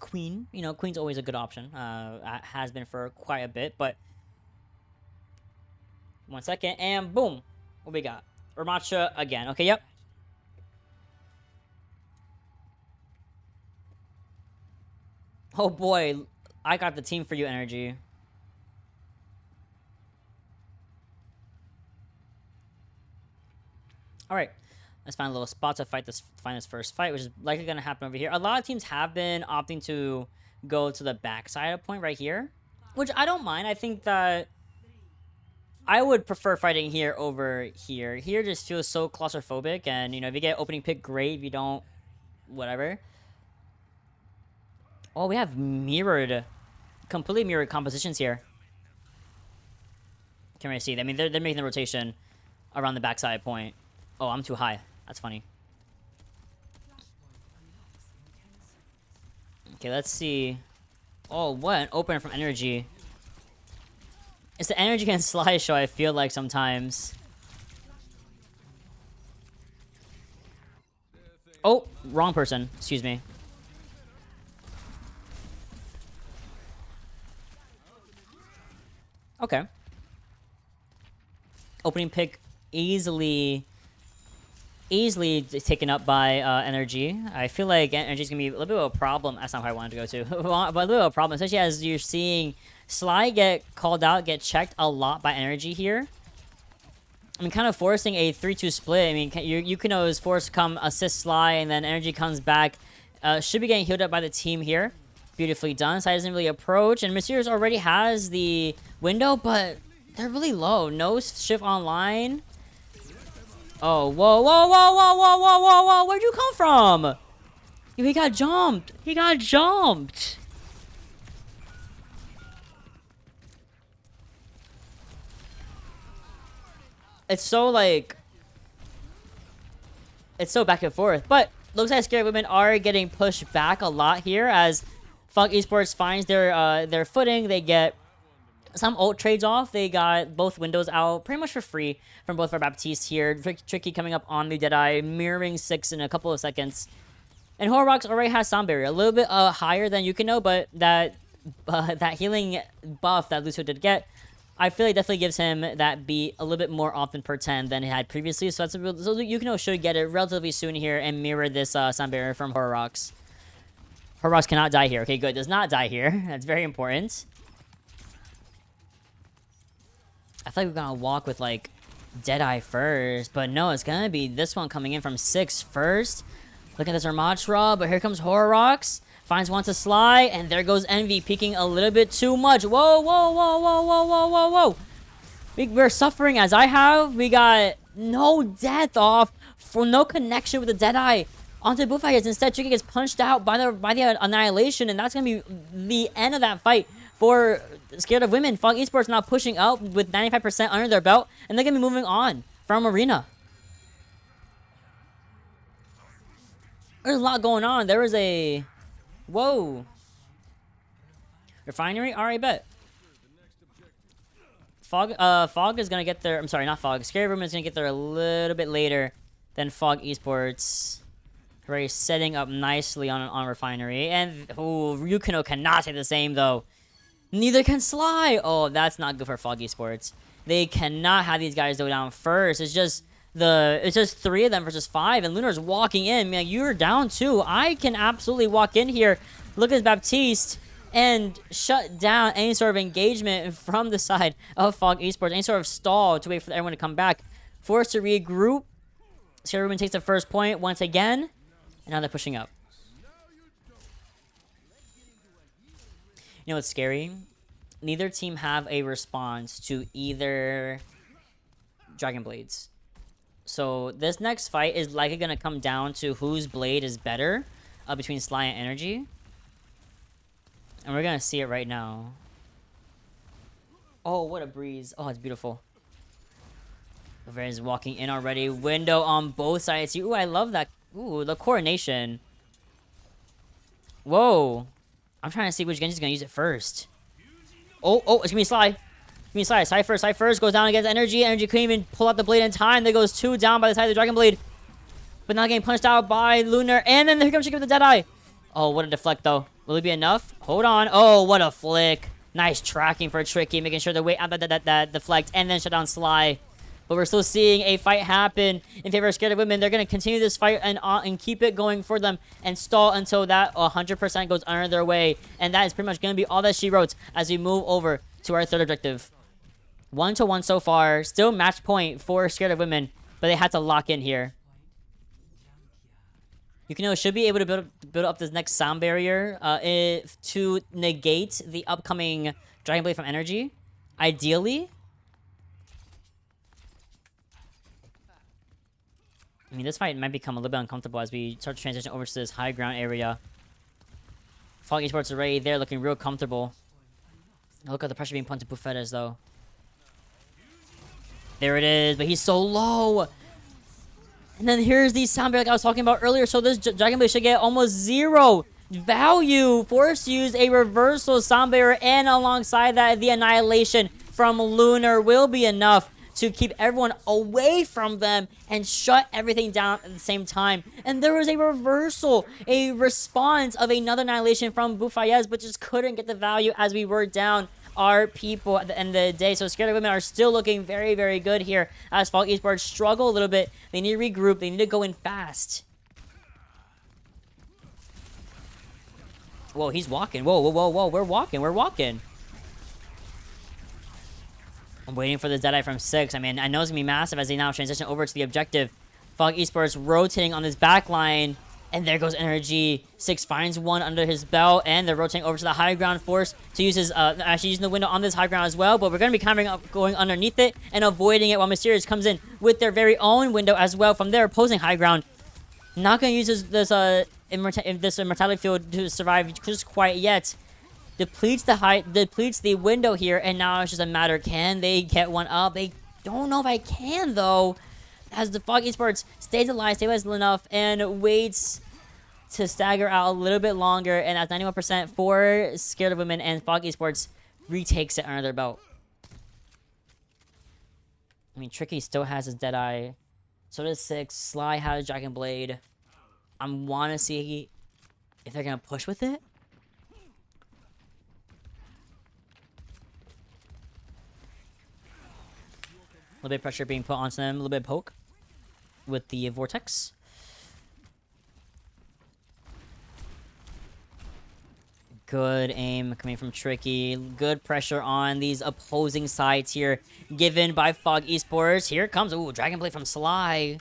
[SPEAKER 1] Queen. You know, Queen's always a good option. Has been for quite a bit, but 1 second, and boom. What we got? Ramatcha again. Okay, yep. Oh boy, I got the team for you energy. All right, let's find a little spot to find this first fight, which is likely going to happen over here. A lot of teams have been opting to go to the backside of point right here, which I don't mind. I think that I would prefer fighting here over here. Here just feels so claustrophobic, and you know, if you get opening pick, great. If you don't, whatever. Oh, we have completely mirrored compositions here. Can't really see. I mean, they're making the rotation around the backside point. Oh, I'm too high. That's funny. Okay, let's see. Oh, what an opener from Energy. It's the Energy against Sly show, I feel like sometimes. Oh, wrong person. Excuse me. Okay. Opening pick easily taken up by Energy. I feel like Energy's gonna be a little bit of a problem. That's not how I wanted to go to. But a little bit of a problem, especially as you're seeing Sly get called out, get checked a lot by Energy here. I mean, kind of forcing a 3-2 split. I mean, Yukino is forced to come assist Sly, and then Energy comes back. Should be getting healed up by the team here. Beautifully done. Sly doesn't really approach, and Mysterious already has the window, but they're really low. No shift online. Oh, whoa, whoa, whoa, whoa, whoa, whoa, whoa, whoa. Where'd you come from? He got jumped. He got jumped. It's so, like... It's so back and forth. But looks like ScaredOfWomen are getting pushed back a lot here as Funk Esports finds their footing. They get some ult trades off. They got both windows out pretty much for free from both of our Baptistes here. Tricky coming up on the Deadeye, mirroring 6 in a couple of seconds. And Horrocks already has Sound Barrier, a little bit higher than Yukino, but that that healing buff that Lucio did get, I feel like definitely gives him that beat a little bit more often per 10 than he had previously. So so Yukino should get it relatively soon here and mirror this Sound Barrier from Horrocks. Horrocks cannot die here. Okay, good. Does not die here. That's very important. I feel like we're gonna walk with like Deadeye first, but no, it's gonna be this one coming in from 6 first. Look at this Armatra, but here comes Horrocks. Finds one to slide, and there goes Envy peeking a little bit too much. Whoa, whoa, whoa, whoa, whoa, whoa, whoa, whoa. We're suffering as I have. We got no death off for no connection with the Deadeye onto Bufayas. Instead, Tricky gets punched out by the Annihilation, and that's gonna be the end of that fight for Scared of Women. Fog Esports now pushing up with 95% under their belt, and they're gonna be moving on from Arena. There's a lot going on. There was a... Whoa. Refinery? Alright, bet. Fog is gonna get there... I'm sorry, not Fog. Scary Room is gonna get there a little bit later than Fog Esports. Already setting up nicely on Refinery. And, ooh, Yukino cannot say the same, though. Neither can Sly. Oh, that's not good for Fog Esports. They cannot have these guys go down first. It's just 3 of them versus 5, and Lunar's walking in. Man, you're down 2. I can absolutely walk in here, look at Baptiste, and shut down any sort of engagement from the side of Fog Esports. Any sort of stall to wait for everyone to come back. Forced to regroup. Sierra Ruben takes the first point once again, and now they're pushing up. You know what's scary? Neither team have a response to either Dragon Blades. So this next fight is likely going to come down to whose blade is better between Sly and Energy. And we're going to see it right now. Oh, what a breeze. Oh, it's beautiful. Bavarian is walking in already. Window on both sides. Ooh, I love that. Ooh, the coronation. Whoa. I'm trying to see which Genji's going to use it first. Oh, it's going to be Sly. Sly first goes down against Energy. Energy couldn't even pull out the blade in time. There goes 2 down by the side of the Dragon Blade. But not getting punched out by Lunar. And then here comes Chicken with the Deadeye. Oh, what a deflect, though. Will it be enough? Hold on. Oh, what a flick. Nice tracking for Tricky, making sure to wait out that deflect and then shut down Sly. But we're still seeing a fight happen in favor of Scared of Women. They're going to continue this fight and keep it going for them and stall until that 100% goes under their way. And that is pretty much going to be all that she wrote as we move over to our third objective. 1-1 so far. Still match point for Scared of Women, but they had to lock in here. Yukino should be able to build up this next sound barrier to negate the upcoming Dragon Blade from Energy. Ideally. I mean, this fight might become a little bit uncomfortable as we start to transition over to this high ground area. Fog Esports already there, looking real comfortable. Look at the pressure being put to Buffetas, though. There it is, but he's so low. And then here's the sound barrier like I was talking about earlier. So this Dragon Blade should get almost 0 value. Force use a reversal sound barrier, and alongside that, the Annihilation from Lunar will be enough to keep everyone away from them and shut everything down at the same time. And there was a reversal, a response of another Annihilation from Bufayez, but just couldn't get the value as we were down our people at the end of the day. So Scared of Women are still looking very, very good here as Fog Esports struggle a little bit. They need to regroup. They need to go in fast. Whoa, he's walking. Whoa, whoa, whoa, whoa. We're walking. I'm waiting for the Deadeye from 6. I mean, I know it's going to be massive as they now transition over to the objective. Fog Esports rotating on this back line. And there goes Energy. 6 finds one under his belt. And they're rotating over to the high ground force to use his... actually using the window on this high ground as well. But we're going to be covering up, going underneath it and avoiding it while Mysterious comes in with their very own window as well from their opposing high ground. Not going to use this immortality field to survive just quite yet. Depletes the window here, and now it's just a matter, can they get one up? They don't know if I can, though, as the Fog Esports stays alive, stabilizes enough, and waits to stagger out a little bit longer, and that's 91% for Scared of Women, and Fog Esports retakes it under their belt. I mean, Tricky still has his Deadeye. So does 6. Sly has Dragon Blade. I want to see if they're going to push with it. A little bit of pressure being put onto them. A little bit of poke with the Vortex. Good aim coming from Tricky. Good pressure on these opposing sides here given by Fog Esports. Here it comes. Ooh, Dragon Blade from Sly.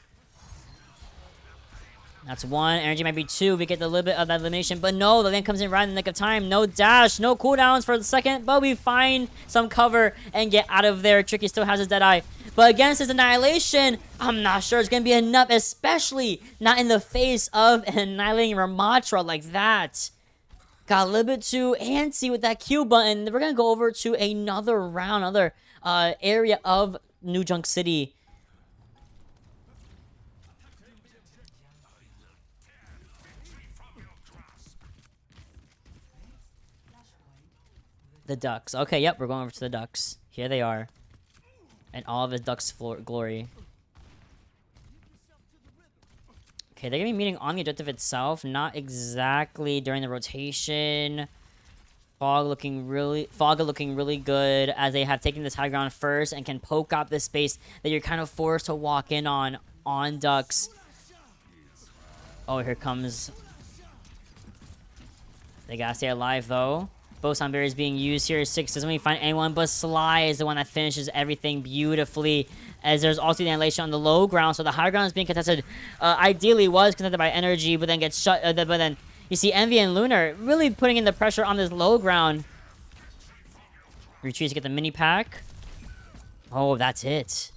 [SPEAKER 1] That's one. Energy might be two. We get a little bit of that elimination. But no, the lane comes in right in the nick of time. No dash. No cooldowns for the second. But we find some cover and get out of there. Tricky still has his Deadeye. But against his Annihilation, I'm not sure it's going to be enough. Especially not in the face of an annihilating Ramatra like that. Got a little bit too antsy with that Q button. We're going to go over to another round. Another area of New Junk City. The Ducks. Okay, yep, we're going over to the Ducks. Here they are. And all of his Ducks glory. Okay, they're going to be meeting on the objective itself. Not exactly during the rotation. Fog looking really good as they have taken this high ground first and can poke out this space that you're kind of forced to walk in on Ducks. Oh, here comes... They gotta stay alive, though. Boson Berry is being used here. 6 doesn't really find anyone, but Sly is the one that finishes everything beautifully. As there's also the annihilation on the low ground, so the high ground is being contested. Ideally, was contested by Energy, but then gets shut. But then you see Envy and Lunar really putting in the pressure on this low ground. Retreats to get the mini pack. Oh, that's it.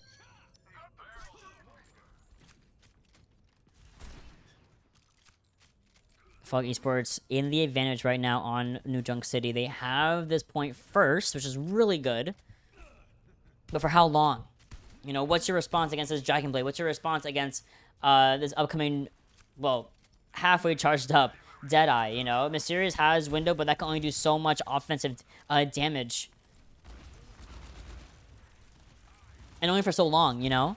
[SPEAKER 1] Fog Esports in the advantage right now on New Junk City. They have this point first, which is really good. But for how long? You know, what's your response against this Dragon Blade? What's your response against this upcoming, well, halfway charged up Deadeye? You know, Mysterious has window, but that can only do so much offensive damage. And only for so long, you know?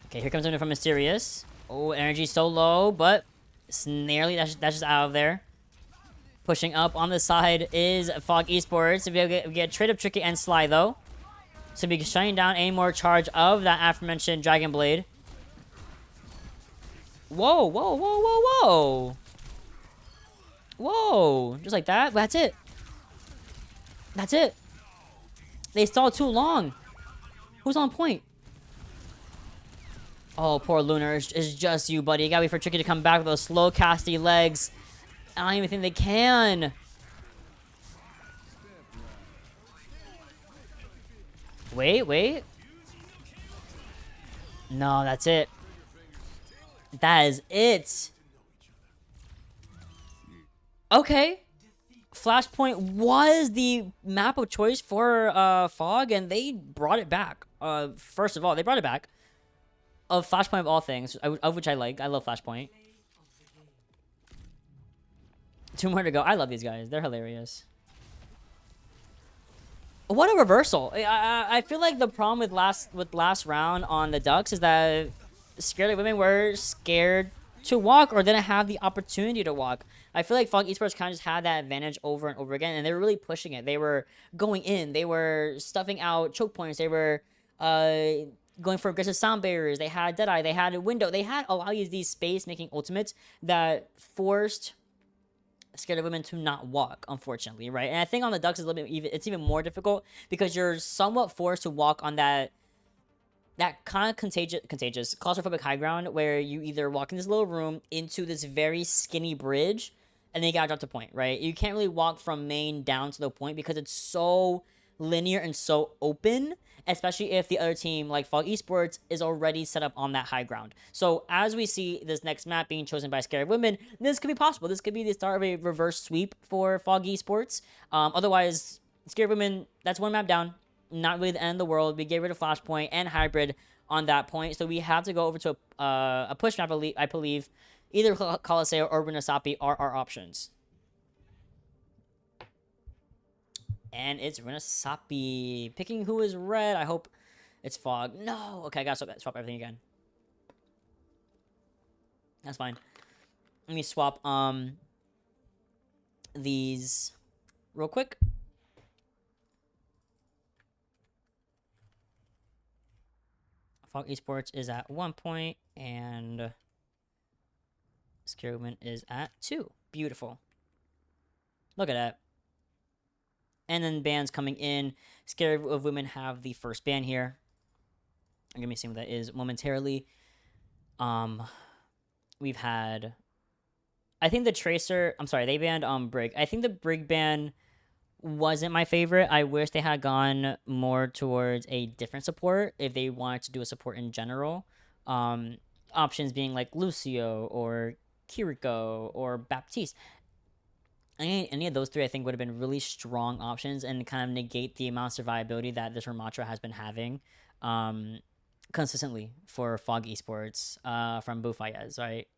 [SPEAKER 1] Okay, here comes in from Mysterious. Oh, energy so low, but Snarely, that's just out of there. Pushing up on the side is Fog Esports. We get trade up Tricky and Sly, though. So we shutting down any more charge of that aforementioned Dragon Blade. Whoa, whoa, whoa, whoa, whoa. Whoa, just like that. That's it. That's it. They stalled too long. Who's on point? Oh, poor Lunar. It's just you, buddy. You gotta wait for Tricky to come back with those slow casty legs. I don't even think they can. Wait. No, that's it. That is it. Okay. Flashpoint was the map of choice for Fog, and they brought it back. First of all, they brought it back. Of Flashpoint of all things, of which I like. I love Flashpoint. 2 more to go. I love these guys. They're hilarious. What a reversal. I feel like the problem with last round on the Ducks is that ScaredOfWomen were scared to walk or didn't have the opportunity to walk. I feel like Fog Esports kind of just had that advantage over and over again, and they were really pushing it. They were going in. They were stuffing out choke points. They were going for aggressive sound barriers. They had Deadeye. They had a window. They had a lot of these space-making ultimates that forced ScaredOfWomen to not walk, unfortunately, right? And I think on the Ducks is a little bit it's even more difficult because you're somewhat forced to walk on that kind of contagious claustrophobic high ground where you either walk in this little room into this very skinny bridge and then you gotta drop to point, right? You can't really walk from main down to the point because it's so linear and so open, especially if the other team like Fog Esports is already set up on that high ground. So as we see this next map being chosen by ScaredOfWomen, this could be possible. This could be the start of a reverse sweep for Fog Esports. Otherwise, ScaredOfWomen, that's one map down. Not really the end of the world. We get rid of Flashpoint and Hybrid on that point. So we have to go over to a push map, I believe. Either Coliseo or Runasapi are our options. And it's Runasapi picking who is red. I hope It's Fog. No. Okay, I gotta swap everything again. That's fine. Let me swap these real quick. Fog Esports is at 1 point and ScaredOfWomen is at 2. Beautiful. Look at that. And then bans coming in. ScaredOfWomen have the first ban here. I'm gonna be seeing what that is momentarily. We've had, I think the Tracer. I'm sorry, they banned Brig. I think the Brig ban wasn't my favorite. I wish they had gone more towards a different support if they wanted to do a support in general. Options being like Lucio or Kiriko or Baptiste. Any of those three, I think, would have been really strong options and kind of negate the amount of survivability that this Ramatra has been having consistently for Fog Esports from Bufayez, right?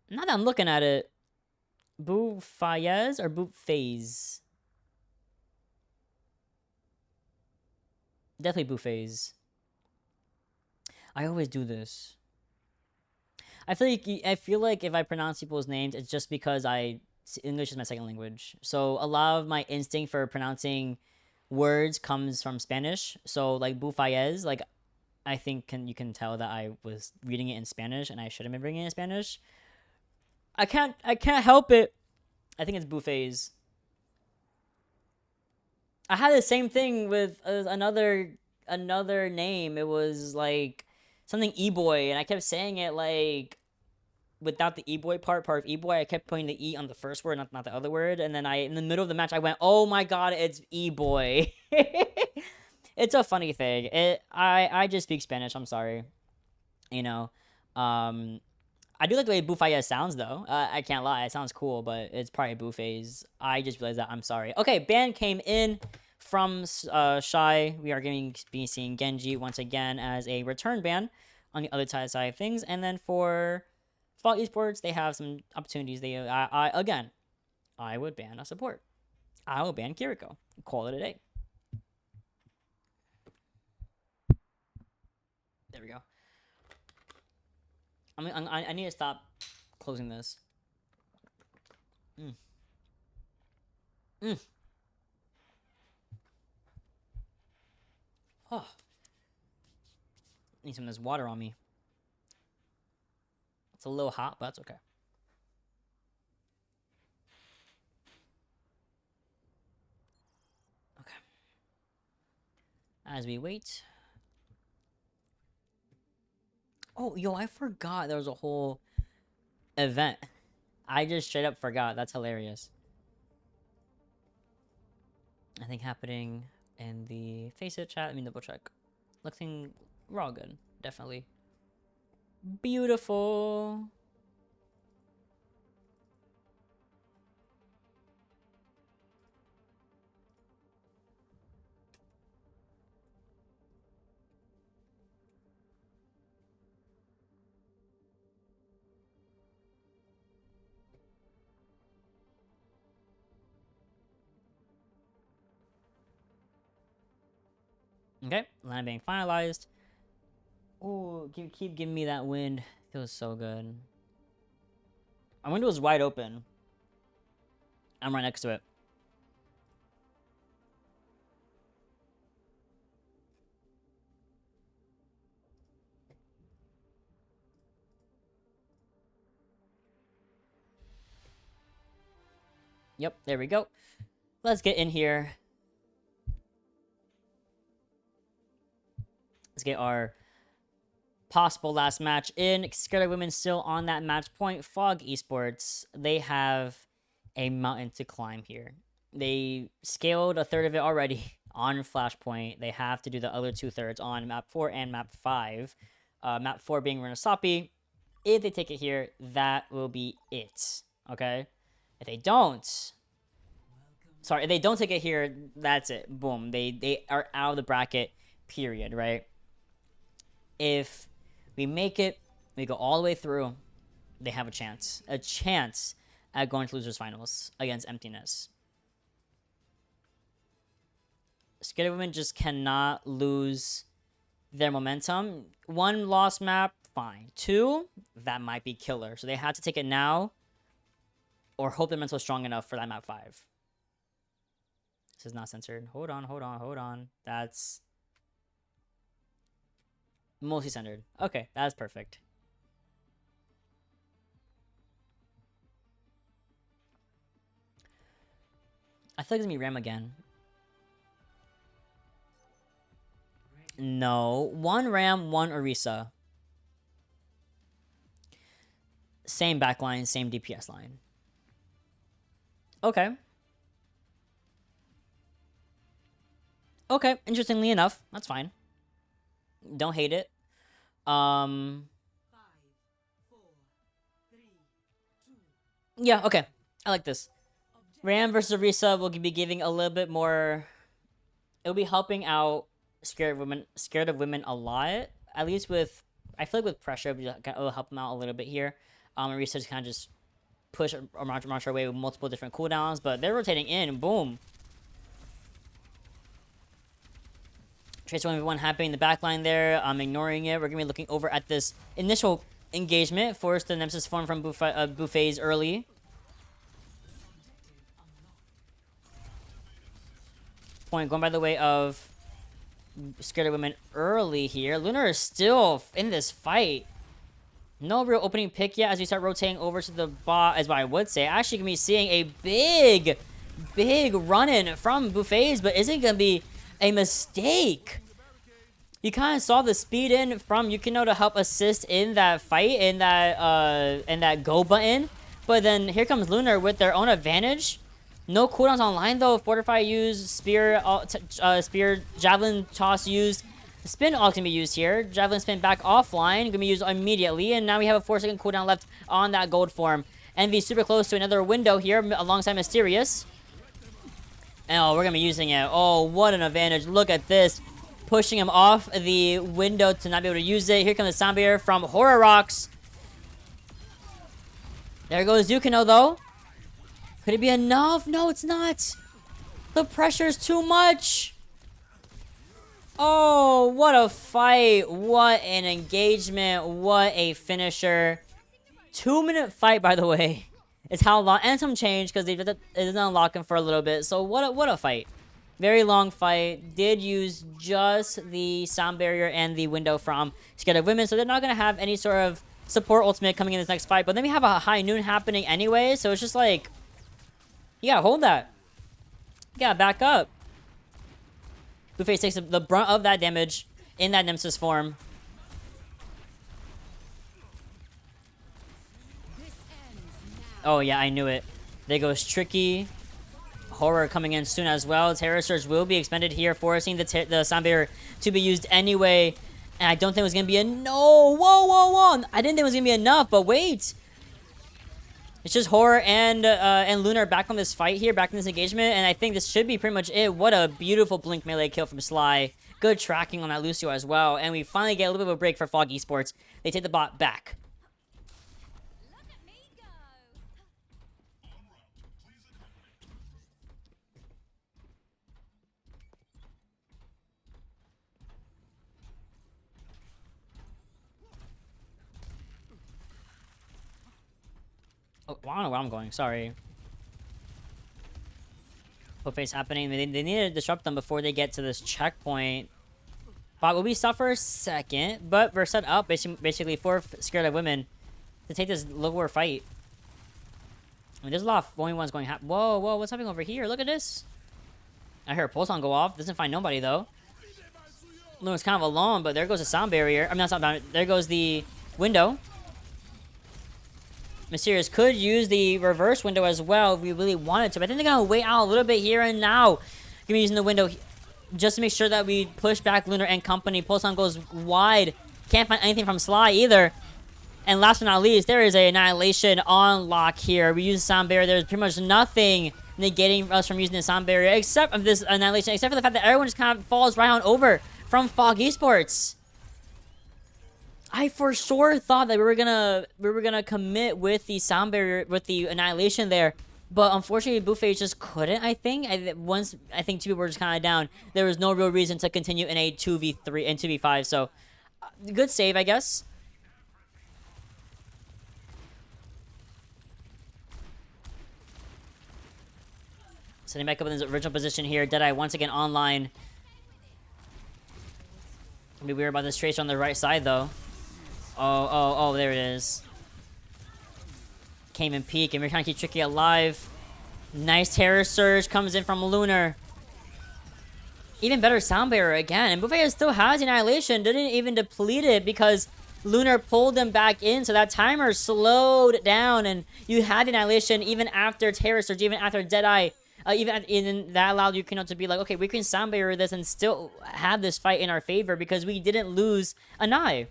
[SPEAKER 1] Now that I'm looking at it, Bufayez or Bufayez? Definitely Bufayez. I always do this. I feel like if I pronounce people's names, it's just because English is my second language. So a lot of my instinct for pronouncing words comes from Spanish. So like Bufayez, like I think you can tell that I was reading it in Spanish and I should have been reading it in Spanish. I can't help it. I think it's Bufayez. I had the same thing with another name. It was like something E-boy, and I kept saying it like without the E-boy part of E-boy. I kept putting the E on the first word, not the other word, and then in the middle of the match, I went, "Oh my god, it's E-boy." It's a funny thing. I just speak Spanish. I'm sorry. You know, I do like the way Bufaya sounds though. I can't lie, it sounds cool, but it's probably Bufay's. I just realized that. I'm sorry. Okay, ban came in from Shy. We are going to be seeing Genji once again as a return ban on the other side of things, and then for Fall Esports, they have some opportunities. I would ban a support. I will ban Kiriko. Call it a day. There we go. I need to stop closing this. Oh, need some of this water on me. It's a little hot, but that's okay. Okay. As we wait. Oh, yo, I forgot there was a whole event. I just straight up forgot. That's hilarious. I think happening in the FACEIT chat. Let me double check. We're all good. Definitely. Beautiful. Okay, land being finalized. Oh, keep giving me that wind. Feels so good. My window is wide open. I'm right next to it. Yep, there we go. Let's get in here. Let's get our possible last match in. ScaredOfWomen still on that match point. Fog Esports, they have a mountain to climb here. They scaled a third of it already on Flashpoint. They have to do the other 2/3 on map 4 and map 5. Map 4 being Renasapi. If they take it here, that will be it. Okay? If they don't, if they don't take it here, that's it. Boom. They are out of the bracket, period, right? If we make it, we go all the way through, they have a chance at going to losers finals against Emptiness. ScaredOfWomen just cannot lose their momentum. 1 lost map, fine. 2, that might be killer. So they have to take it now or hope their mental is strong enough for that map 5. This is not censored. Hold on. That's mostly centered. Okay, that's perfect. I feel like it's gonna be Ram again. No. 1 Ram, 1 Orisa. Same backline, same DPS line. Okay. Okay, interestingly enough, that's fine. Don't hate it.
[SPEAKER 2] 5, 4, 3, 2.
[SPEAKER 1] Yeah, okay. I like this. Ram versus Orisa will be giving a little bit more. It'll be helping out ScaredOfWomen a lot. At least with, I feel like with pressure, it'll help them out a little bit here. Orisa just kind of just push or march our way with multiple different cooldowns, but they're rotating in. Boom. Trace 1v1 happening in the backline there. I'm ignoring it. We're going to be looking over at this initial engagement. Force the Nemesis form from Buffets early. Point going by the way of ScaredOfWomen early here. Lunar is still in this fight. No real opening pick yet as we start rotating over to the bot, as what I would say. Actually, going to be seeing a big run-in from Buffets, but is it going to be a mistake? You kind of saw the speed in from Yukino to help assist in that fight, in that go button. But then here comes Lunar with their own advantage. No cooldowns online though. Fortify used, spear, javelin toss used. Spin ult can be used here. Javelin spin back offline. Gonna be used immediately. And now we have a 4-second cooldown left on that gold form. Envy super close to another window here alongside Mysterious. And oh, we're gonna be using it. Oh, what an advantage. Look at this. Pushing him off the window to not be able to use it. Here comes the Soundbear from Horror Rocks. There goes Yukino though. Could it be enough? No, it's not. The pressure's too much. Oh, what a fight. What an engagement. What a finisher. 2-minute fight, by the way. Is how long, and some change because it doesn't unlock him for a little bit. So what a fight. Very long fight. Did use just the sound barrier and the window from ScaredOfWomen, so they're not going to have any sort of support ultimate coming in this next fight. But then we have a high noon happening anyway, so it's just like, you gotta hold that. You gotta back up. Buffet takes the brunt of that damage in that Nemesis form. Oh yeah, I knew it. There goes Tricky. Horror coming in soon as well. Terror Surge will be expended here, forcing the sound barrier to be used anyway. And I don't think it was going to be a... No! Whoa! I didn't think it was going to be enough, but wait! It's just Horror and Lunar back on this fight here, back in this engagement, and I think this should be pretty much it. What a beautiful blink melee kill from Sly. Good tracking on that Lucio as well, and we finally get a little bit of a break for Fog Esports. They take the bot back. Oh, I don't know where I'm going. Sorry. Buffet's happening. They need to disrupt them before they get to this checkpoint. Bot will be stopped for a second, but we're set up basically for ScaredOfWomen to take this lower fight. I mean, there's a lot of only ones going. Whoa! What's happening over here? Look at this. I heard a pulse on go off. Doesn't find nobody though. Luna's kind of alone, but there goes the sound barrier. I mean, not sound barrier. There goes the window. Mysterious could use the reverse window as well if we really wanted to, but I think they're going to wait out a little bit here and now. Going to be using the window just to make sure that we push back Lunar and company. Pulse on goes wide. Can't find anything from Sly either. And last but not least, there is a Annihilation on lock here. We use the sound barrier. There's pretty much nothing negating us from using the sound barrier except of this Annihilation, except for the fact that everyone just kind of falls right on over from Fog Esports. I for sure thought that we were gonna commit with the sound barrier, with the Annihilation there, But unfortunately, Buffet just couldn't, I think. Once I think two people were just kind of down, there was no real reason to continue in a 2v3 and 2v5. So, good save, I guess. Setting back up in his original position here. Deadeye once again online. It'll be weird about this tracer on the right side, though. Oh, there it is. Came in peak, and we're trying to keep Tricky alive. Nice terror surge comes in from Lunar. Even better sound barrier again. And Buffet still has Annihilation. Didn't even deplete it because Lunar pulled them back in. So that timer slowed down. And you had Annihilation even after terror surge, even after Deadeye. Even that allowed Yukino to be like, okay, we can sound barrier this and still have this fight in our favor because we didn't lose an eye.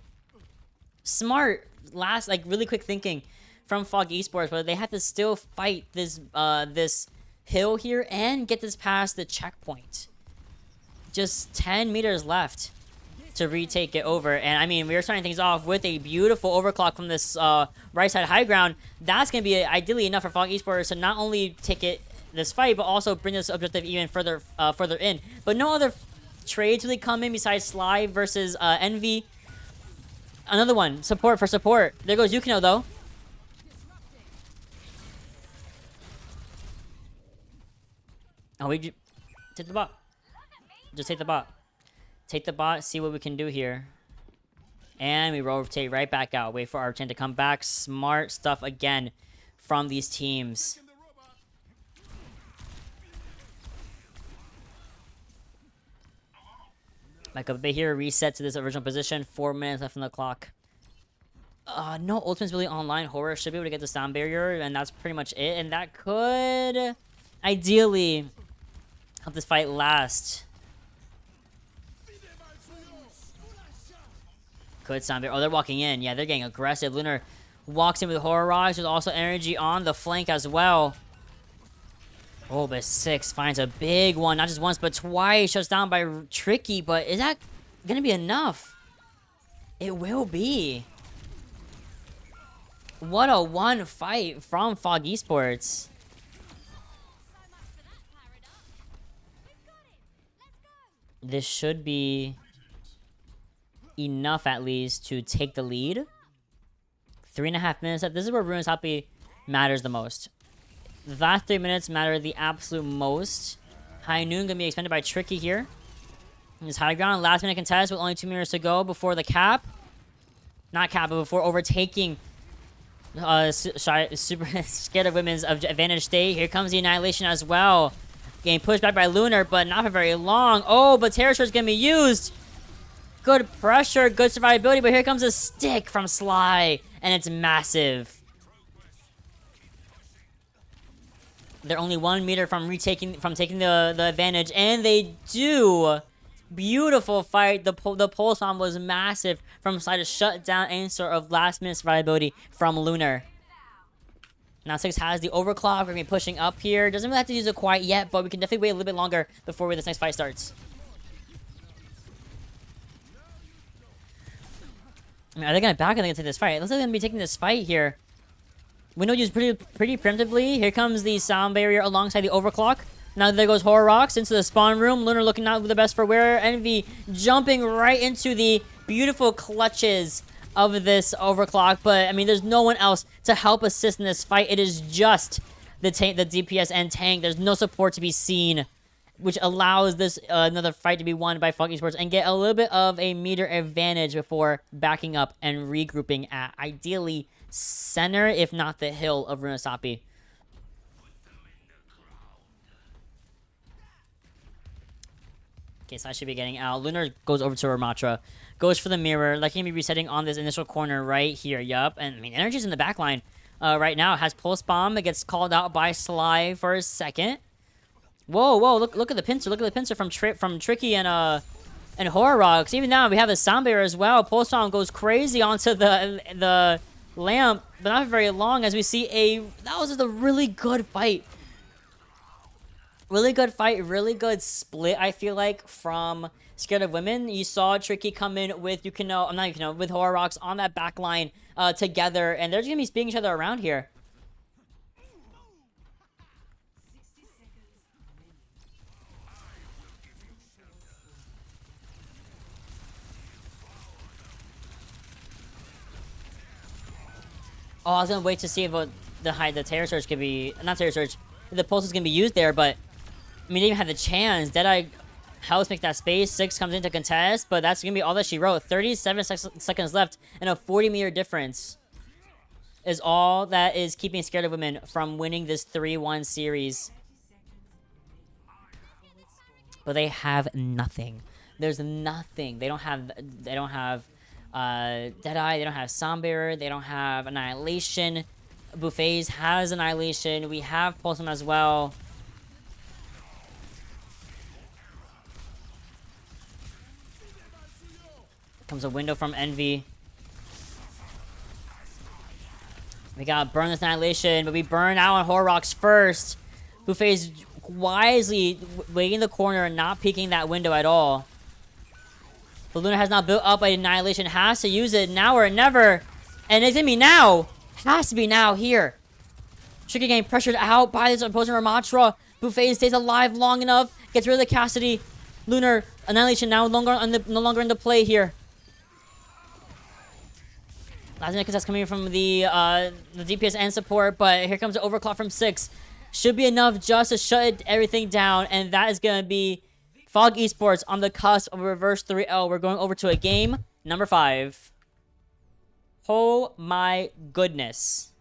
[SPEAKER 1] Smart, really quick thinking from Fog Esports, but they had to still fight this this hill here and get this past the checkpoint. Just 10 meters left to retake it over. And I mean, we were starting things off with a beautiful overclock from this right side high ground. That's going to be ideally enough for Fog Esports to not only take this fight, but also bring this objective even further in. But no other trades really come in besides Sly versus Envy. Another one, support for support. There goes Yukino, though. Oh, we take the bot. Just take the bot. Take the bot, see what we can do here. And we rotate right back out. Wait for our chain to come back. Smart stuff again from these teams. Back up a bit here. Reset to this original position. 4 minutes left on the clock. No ultimate's really online. Horror should be able to get the sound barrier, and that's pretty much it. And that could ideally help this fight last. Could sound barrier. Oh, they're walking in. Yeah, they're getting aggressive. Lunar walks in with Horror Rocks. There's also energy on the flank as well. Oh, but 6 finds a big one. Not just once, but twice. Shuts down by Tricky. But is that going to be enough? It will be. What a one fight from Fog Esports. This should be enough, at least, to take the lead. 3.5 minutes left. This is where Ruinous Happy matters the most. The last 3 minutes matter the absolute most. High Noon gonna be expended by Tricky here. This high ground, last minute contest with only 2 minutes to go before the cap. Not cap, but before overtaking Super Scared of Women's advantage state. Here comes the Annihilation as well. Getting pushed back by Lunar, but not for very long. Oh, but Terror Surge is gonna be used. Good pressure, good survivability, but here comes a stick from Sly, and it's massive. They're only 1 meter from taking the advantage, and they do. Beautiful fight. The pulse bomb was massive from Sly to shut down any sort of last minute survivability from Lunar. Now 6 has the overclock. We're gonna be pushing up here. Doesn't really have to use it quite yet, but we can definitely wait a little bit longer before this next fight starts. I mean, are they gonna back or are they gonna take this fight? It looks like they're gonna be taking this fight here. Window used pretty preemptively. Here comes the sound barrier alongside the overclock. Now there goes Horror Rocks into the spawn room. Lunar looking out with the best for wear. Envy jumping right into the beautiful clutches of this overclock. But I mean, there's no one else to help assist in this fight. It is just the DPS and tank. There's no support to be seen, which allows this another fight to be won by Fog Esports and get a little bit of a meter advantage before backing up and regrouping at ideally center, if not the hill of Runasapi. Okay, so I should be getting out. Lunar goes over to Ramatra. Goes for the mirror. Like, he can be resetting on this initial corner right here. Yup. And, I mean, energy's in the back line right now. Has Pulse Bomb. It gets called out by Sly for a second. Whoa, whoa. Look at the pincer. Look at the pincer from Tricky and Horror Rocks. Even now, we have the sound barrier as well. Pulse Bomb goes crazy onto the lamp, but not very long, as we see that was just a really good fight. Really good fight, really good split, I feel like, from Scared of Women. You saw Tricky come in with with Horror Rocks on that back line together, and they're just gonna be speaking each other around here. Oh, I was gonna wait to see if the Terror Surge could be, not Terror Surge, the Pulse is gonna be used there, but I mean, they even had the chance. Deadeye helps make that space. 6 comes in to contest, but that's gonna be all that she wrote. 37 seconds left, and a 40-meter difference is all that is keeping Scared of Women from winning this 3-1 series. But they have nothing. There's nothing. They don't have Deadeye, they don't have Soundbearer, they don't have Annihilation. Buffets has Annihilation. We have Pulsum as well. Comes a window from Envy. We gotta burn this Annihilation, but we burn out on Horrocks first. Buffet's wisely waiting in the corner and not peeking that window at all. But Luna has not built up an Annihilation, has to use it now or never. And it's gonna be now. Has to be now here. Tricky getting pressured out by this opposing Ramatra. Buffet stays alive long enough, gets rid of the Cassidy. Lunar Annihilation now no longer in the play here. Last minute that's coming from the DPS and support, but here comes the overclock from 6. Should be enough just to shut everything down, and that is going to be Fog Esports on the cusp of a reverse 3-0. We're going over to a game number 5. Oh my goodness.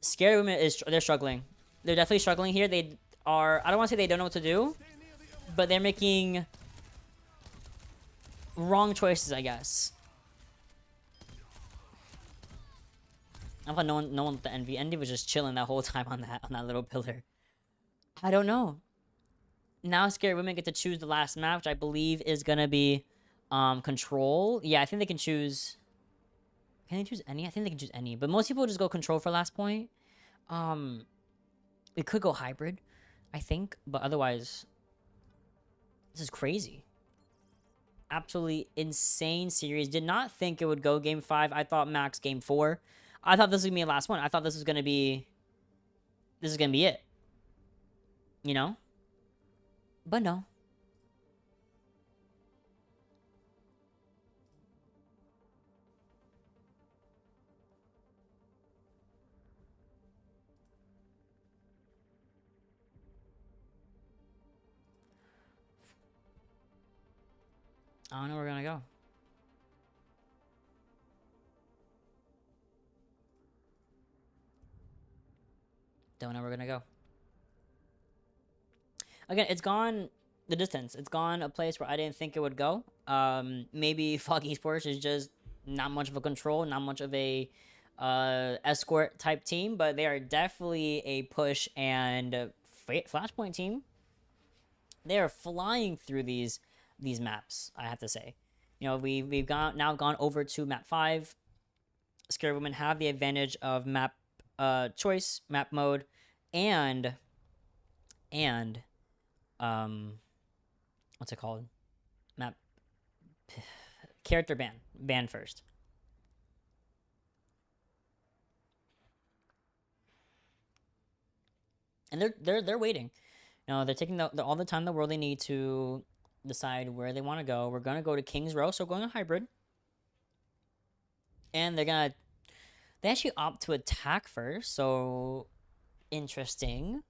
[SPEAKER 1] Scared Women they're struggling. They're definitely struggling here. They are, I don't want to say they don't know what to do, but they're making wrong choices, I guess. I thought no one with the Envy. Envy was just chilling that whole time on that little pillar. I don't know. Now Scared Women get to choose the last map, which I believe is gonna be Control. Yeah, I think they can choose. Can they choose any? I think they can choose any, but most people just go Control for last point. It could go Hybrid, I think, but otherwise, this is crazy. Absolutely insane series. Did not think it would go game 5. I thought max game 4. I thought this was gonna be the last one. I thought this was gonna be it. You know? But no. I don't know where we're gonna go. Don't know where we're gonna go. Again, it's gone the distance. It's gone a place where I didn't think it would go. Maybe Fog Esports is just not much of a control, not much of a escort type team, but they are definitely a push and flashpoint team. They are flying through these maps, I have to say. You know, we've now gone over to map 5. Scared Women have the advantage of map choice, map mode, and what's it called? Map character ban first. And they're waiting. You know, they're taking all the time in the world they need to decide where they want to go. We're gonna go to King's Row, so we're going to Hybrid. And they actually opt to attack first, so interesting.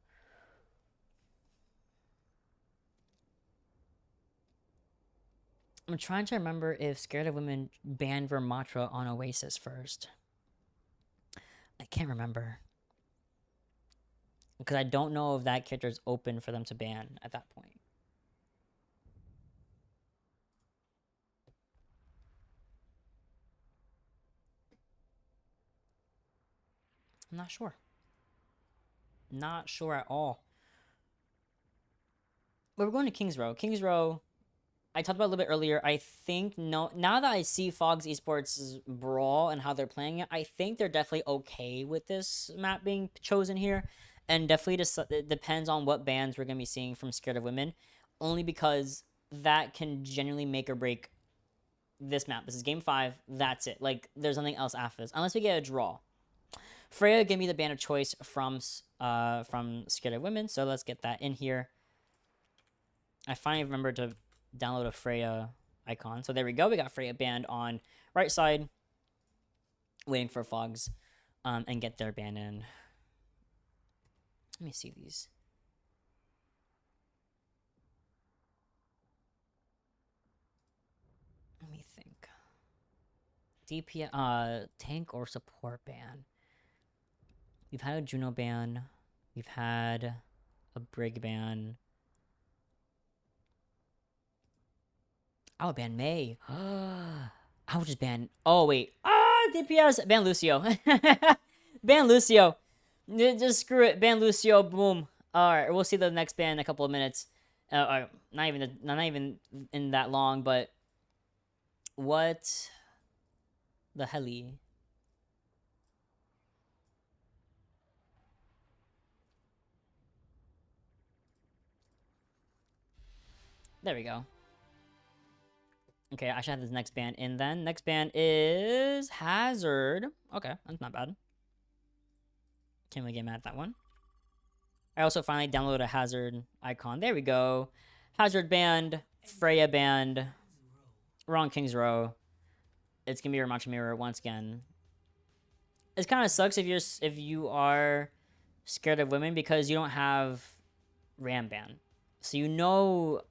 [SPEAKER 1] I'm trying to remember if Scared of Women banned Vermatra on Oasis first. I can't remember. Because I don't know if that character is open for them to ban at that point. I'm not sure. Not sure at all. But we're going to King's Row. King's Row, I talked about a little bit earlier. I think now that I see Fog's Esports' Brawl and how they're playing it, I think they're definitely okay with this map being chosen here. And definitely it depends on what bans we're going to be seeing from Scared of Women. Only because that can genuinely make or break this map. This is game 5. That's it. Like, there's nothing else after this. Unless we get a draw. Freya gave me the ban of choice from Scared of Women. So let's get that in here. I finally remembered to download a Freya icon. So there we go. We got Freya banned on right side, waiting for Fogs and get their ban in. Let me see these. Let me think. DPS, tank or support ban. We've had a Juno ban. We've had a Brig ban. I would ban May. I would just ban. Oh wait. DPS. Ban Lucio. Ban Lucio. Just screw it. Ban Lucio. Boom. All right. We'll see the next ban in a couple of minutes. Not even in that long. But what the helly? There we go. Okay, I should have this next ban in then. Next ban is Hazard. Okay, that's not bad. Can't really get mad at that one. I also finally downloaded a Hazard icon. There we go. Hazard banned. Freya banned. Wrong King's Row. It's gonna be your Matcha Mirror once again. It kind of sucks if you are scared of women because you don't have Ram ban. So you know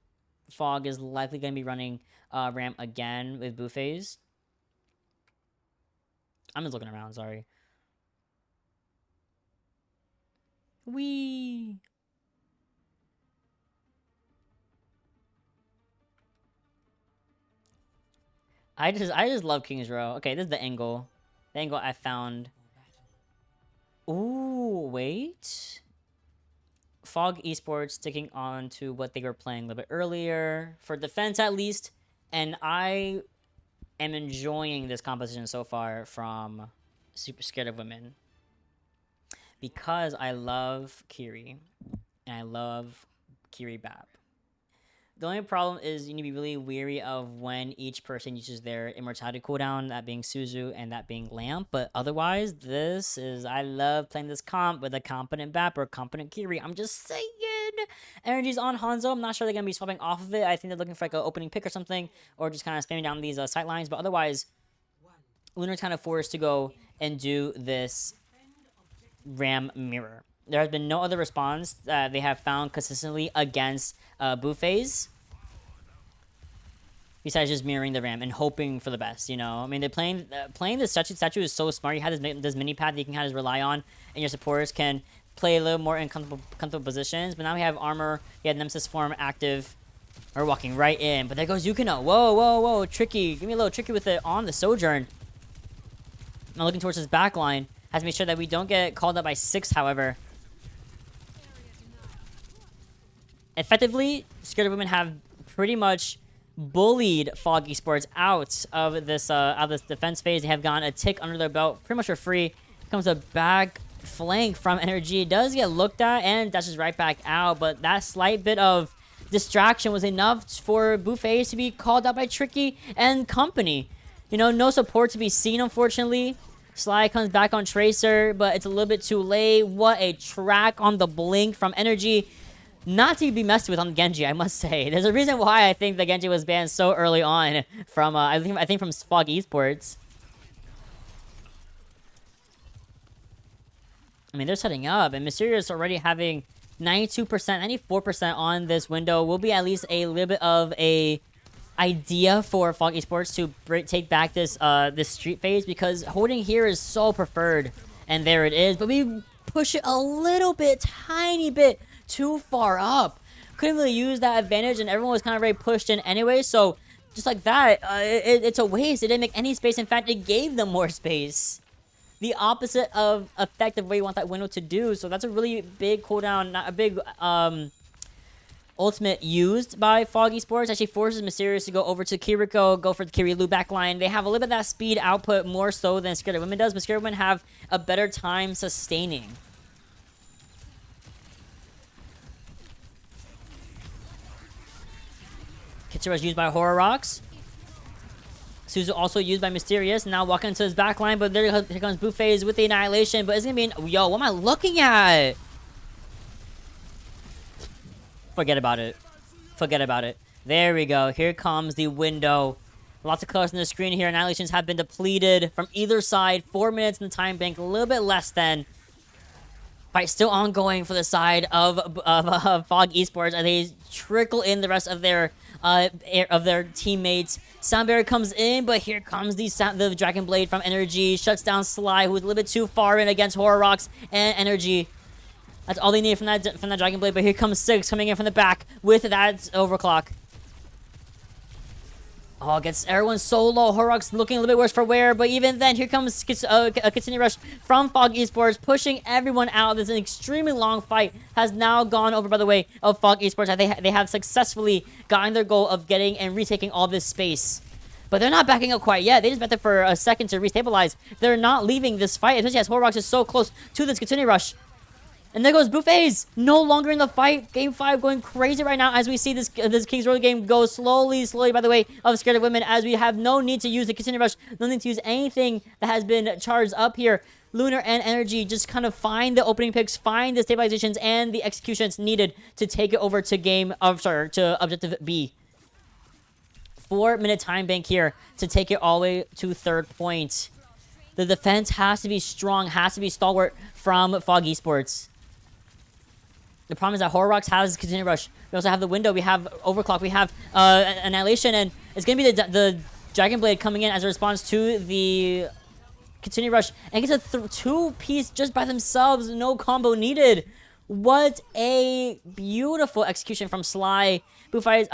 [SPEAKER 1] Fog is likely gonna be running Ram again with buffets. I'm just looking around, sorry. Wee. I just love King's Row. Okay, this is the angle. The angle I found. Ooh, wait. Fog Esports sticking on to what they were playing a little bit earlier for defense at least, and I am enjoying this composition so far from Super Scared of Women because I love Kiri and I love Kiri Bap. The only problem is you need to be really wary of when each person uses their immortality cooldown, that being Suzu and that being Lamp. But otherwise, I love playing this comp with a competent Bap or competent Kiri. I'm just saying. Energy's on Hanzo. I'm not sure they're going to be swapping off of it. I think they're looking for like an opening pick or something, or just kind of spamming down these sight lines. But otherwise, Lunar's kind of forced to go and do this Ram mirror. There has been no other response that they have found consistently against buffets besides just mirroring the Ram and hoping for the best, you know? I mean, they're playing the statue is so smart. You have this mini pad that you can kind of rely on, and your supporters can play a little more in comfortable positions. But now we have armor, we have Nemesis form active. We're walking right in, but there goes Yukino. Whoa, tricky. Give me a little tricky with it on the Sojourn. Now looking towards his back line. Has to make sure that we don't get called up by 6, however. Effectively, Scared of Women have pretty much bullied Fog Esports out of this defense phase. They have gone a tick under their belt pretty much for free. Here comes a back flank from Energy. It does get looked at and dashes right back out, but that slight bit of distraction was enough for Buffets to be called out by Tricky and company. You know, no support to be seen, unfortunately. Sly comes back on Tracer, but it's a little bit too late. What a track on the blink from Energy. Not to be messed with on Genji, I must say. There's a reason why I think the Genji was banned so early on from, I think from Fog Esports. I mean, they're setting up, and Mysterious already having 92%, 94% on this window will be at least a little bit of a idea for Fog Esports to take back this this street phase, because holding here is so preferred, and there it is. But we push it a little bit, tiny bit too far up. Couldn't really use that advantage, and everyone was kind of already pushed in anyway. So just like that, it's a waste. It didn't make any space. In fact, it gave them more space. The opposite of effect of what you want that window to do. So that's a really big cooldown, not a big ultimate used by Fog Esports. Actually forces Mysterious to go over to Kiriko, go for the Kirilu backline. They have a little bit of that speed output more so than Scared of Women does, but Scared of Women have a better time sustaining. Kitsura is used by Horror Rocks. Suzu also used by Mysterious. Now walking into his backline, but here comes Buffets with the Annihilation. But it's going to be... Yo, what am I looking at? Forget about it. Forget about it. There we go. Here comes the window Lots of colors on the screen here. Annihilations have been depleted from either side. 4 minutes in the time bank, a little bit less than. Fight still ongoing for the side of Fog Esports as they trickle in the rest of their teammates. Soundbarrier comes in, but here comes the Dragon Blade from Energy. Shuts down Sly, who's a little bit too far in against Horror Rocks and Energy. That's all they need from that Dragon Blade, but here comes Six coming in from the back with that overclock. Oh, gets everyone so low. Horrocks looking a little bit worse for wear, but even then, here comes a continued rush from Fog Esports, pushing everyone out. This is an extremely long fight. Has now gone over by the way of Fog Esports. They have successfully gotten their goal of getting and retaking all this space. But they're not backing up quite yet. They just bet there for a second to restabilize. They're not leaving this fight, especially as Horrocks is so close to this continued rush. And there goes Buffets, no longer in the fight. Game 5 going crazy right now as we see this King's Road game go slowly, by the way of Scared of Women, as we have no need to use the continued rush, no need to use anything that has been charged up here. Lunar and Energy just kind of find the opening picks, find the stabilizations and the executions needed to take it over to objective B. 4-minute time bank here to take it all the way to third point. The defense has to be strong, has to be stalwart from Fog Esports. The problem is that Horrocks has continued rush. We also have the window. We have overclock. We have annihilation, and it's gonna be the Dragon Blade coming in as a response to the continued rush, and gets a 2-piece just by themselves. No combo needed. What a beautiful execution from Sly. Buffets,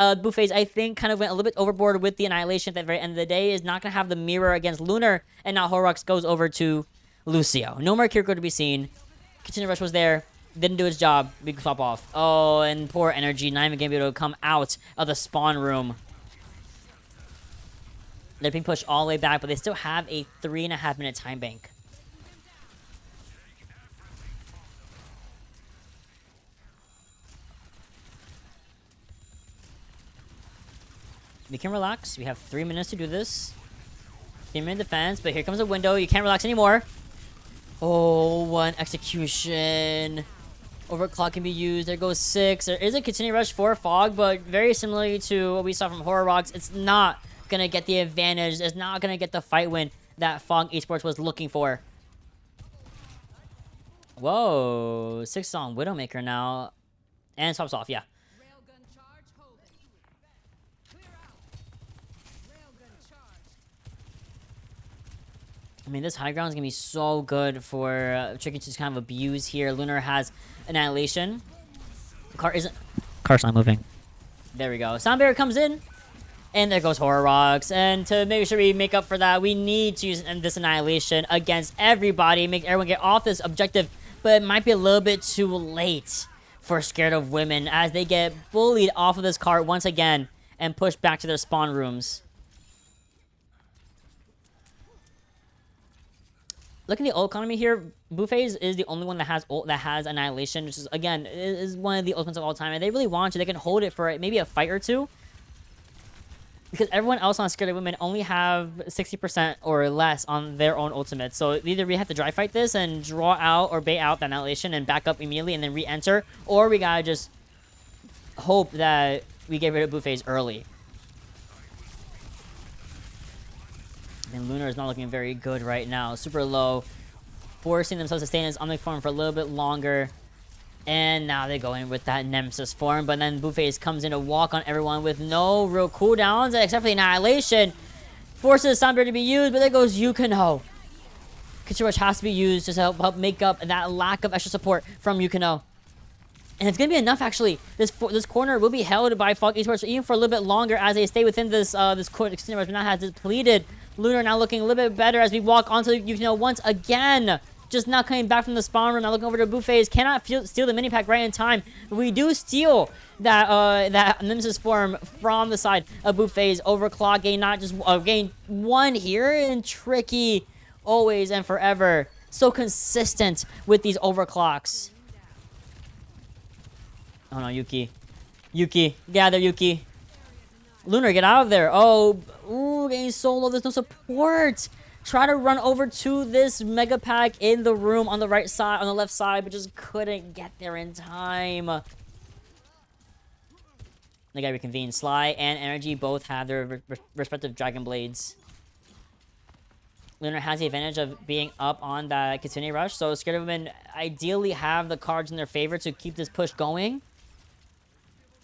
[SPEAKER 1] I think, kind of went a little bit overboard with the annihilation at the very end of the day. Is not gonna have the mirror against Lunar, and now Horrocks goes over to Lucio. No more Kiriko to be seen. Continued rush was there. Didn't do his job. Big swap off. Oh, and poor Energy. Not even going to be able to come out of the spawn room. They're being pushed all the way back, but they still have a 3.5-minute time bank. We can relax. We have 3 minutes to do this. 3-minute defense, but here comes a window. You can't relax anymore. Oh, one execution. Overclock can be used. There goes 6. There is a continued rush for Fog, but very similarly to what we saw from Horror Rocks, it's not going to get the advantage. It's not going to get the fight win that Fog Esports was looking for. Whoa. 6 on Widowmaker now. And swaps off, yeah. I mean, this high ground is going to be so good for Tricky to just kind of abuse here. Lunar has annihilation. The car isn't... Car's not moving. There we go. Soundbarrier comes in. And there goes Horror Rocks. And to make sure we make up for that, we need to use this annihilation against everybody. Make everyone get off this objective. But it might be a little bit too late for Scared of Women as they get bullied off of this cart once again and pushed back to their spawn rooms. Looking at the ult economy here, Buffets is the only one that has annihilation, which is again is one of the ultimates of all time. And they really want to, they can hold it for maybe a fight or two, because everyone else on Scared of Women only have 60% or less on their own ultimates. So either we have to dry fight this and draw out or bait out the annihilation and back up immediately and then re-enter, or we gotta just hope that we get rid of Buffets early. And Lunar is not looking very good right now. Super low. Forcing themselves to stay in his Omnic form for a little bit longer. And now they go in with that Nemesis form. But then Buffets comes in to walk on everyone with no real cooldowns except for the annihilation. Forces Soundbarrier to be used, but there goes Yukino. Kichirush has to be used just to help make up that lack of extra support from Yukino. And it's going to be enough, actually. This corner will be held by Fog Esports even for a little bit longer as they stay within this corner. But now has depleted. Lunar now looking a little bit better as we walk onto Yukino once again. Just not coming back from the spawn room. Now looking over to Buffets. Cannot steal the mini pack right in time. We do steal that Nemesis form from the side of Buffets. Overclock. Gain not just gain 1 here. And Tricky always and forever. So consistent with these overclocks. Oh no, Yuki. Yuki. Gather, Yuki. Lunar, get out of there. Oh, ooh, getting solo. There's no support. Try to run over to this mega pack in the room on the right side, on the left side, but just couldn't get there in time. They got reconvened. Sly and Energy both have their respective Dragon Blades. Lunar has the advantage of being up on that Kitsune Rush, so ScaredOfWomen ideally have the cards in their favor to keep this push going.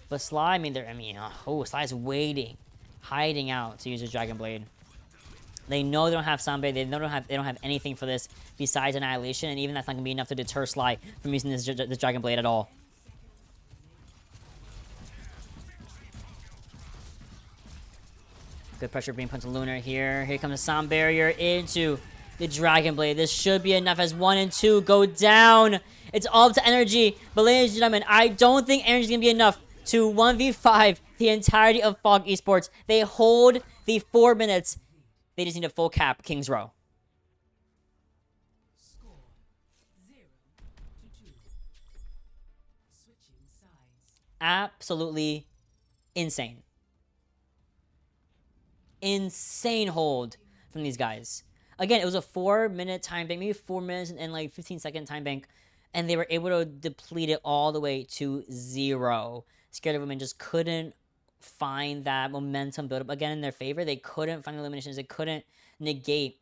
[SPEAKER 1] But Sly, Sly's waiting, hiding out to use his Dragon Blade. They know they don't have Sanbei. They don't have anything for this besides Annihilation, and even that's not gonna be enough to deter Sly from using this Dragon Blade at all. Good pressure being put to Lunar here. Here comes the Sound Barrier into the Dragon Blade. This should be enough as 1 and 2 go down. It's all up to Energy. But ladies and gentlemen, I don't think Energy is going to be enough to 1v5 the entirety of Fog Esports. They hold the 4 minutes. They just need a full cap King's Row.
[SPEAKER 2] Score 0-2. Switching sides.
[SPEAKER 1] Absolutely insane. Insane hold from these guys. Again, it was a 4-minute time bank, maybe 4 minutes and like 15-second time bank, and they were able to deplete it all the way to 0. ScaredOfWomen just couldn't find that momentum build up again in their favor. They couldn't find the eliminations. They couldn't negate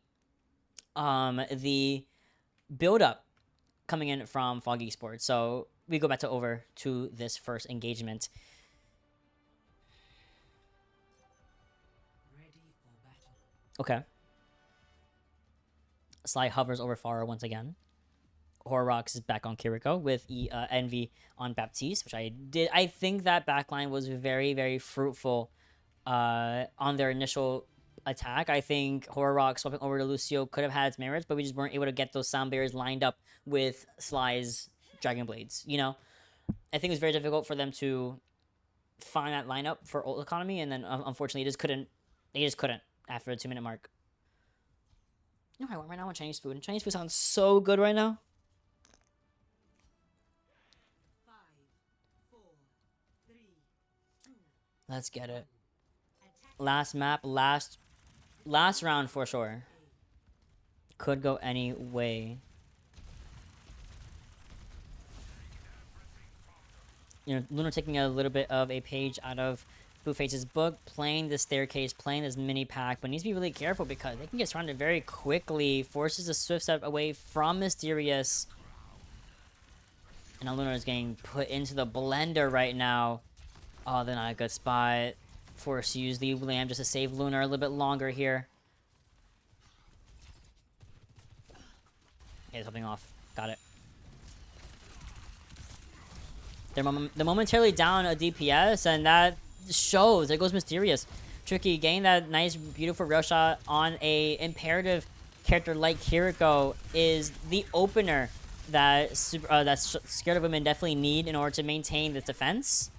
[SPEAKER 1] the build up coming in from Fog Esports. So we go back over to this first engagement. Okay. Sly hovers over Pharah once again. Horrocks is back on Kiriko with Envy on Baptiste, which I did. I think that backline was very, very fruitful on their initial attack. I think Horrocks swapping over to Lucio could have had its merits, but we just weren't able to get those sound barriers lined up with Sly's Dragon Blades. You know, I think it was very difficult for them to find that lineup for ult economy, and then unfortunately, they just couldn't after the 2-minute mark. You know what I want right now? I want Chinese food. Chinese food sounds so good right now.
[SPEAKER 2] 5, 4, 3, 2.
[SPEAKER 1] Let's get it. Last map, last round for sure. Could go any way. You know, Lunar taking a little bit of a page out of Blueface's book, playing the staircase, playing this mini pack, but needs to be really careful because they can get surrounded very quickly. Forces a swift step away from Mysterious. And now Lunar is getting put into the blender right now. Oh, they're not a good spot. Force to use the Lamb just to save Lunar a little bit longer here. Okay, something off. Got it. They're momentarily down a DPS, and that shows. There goes Mysterious. Tricky getting that nice, beautiful rail shot on a imperative character like Kiriko is the opener that ScaredOfWomen definitely need in order to maintain this defense.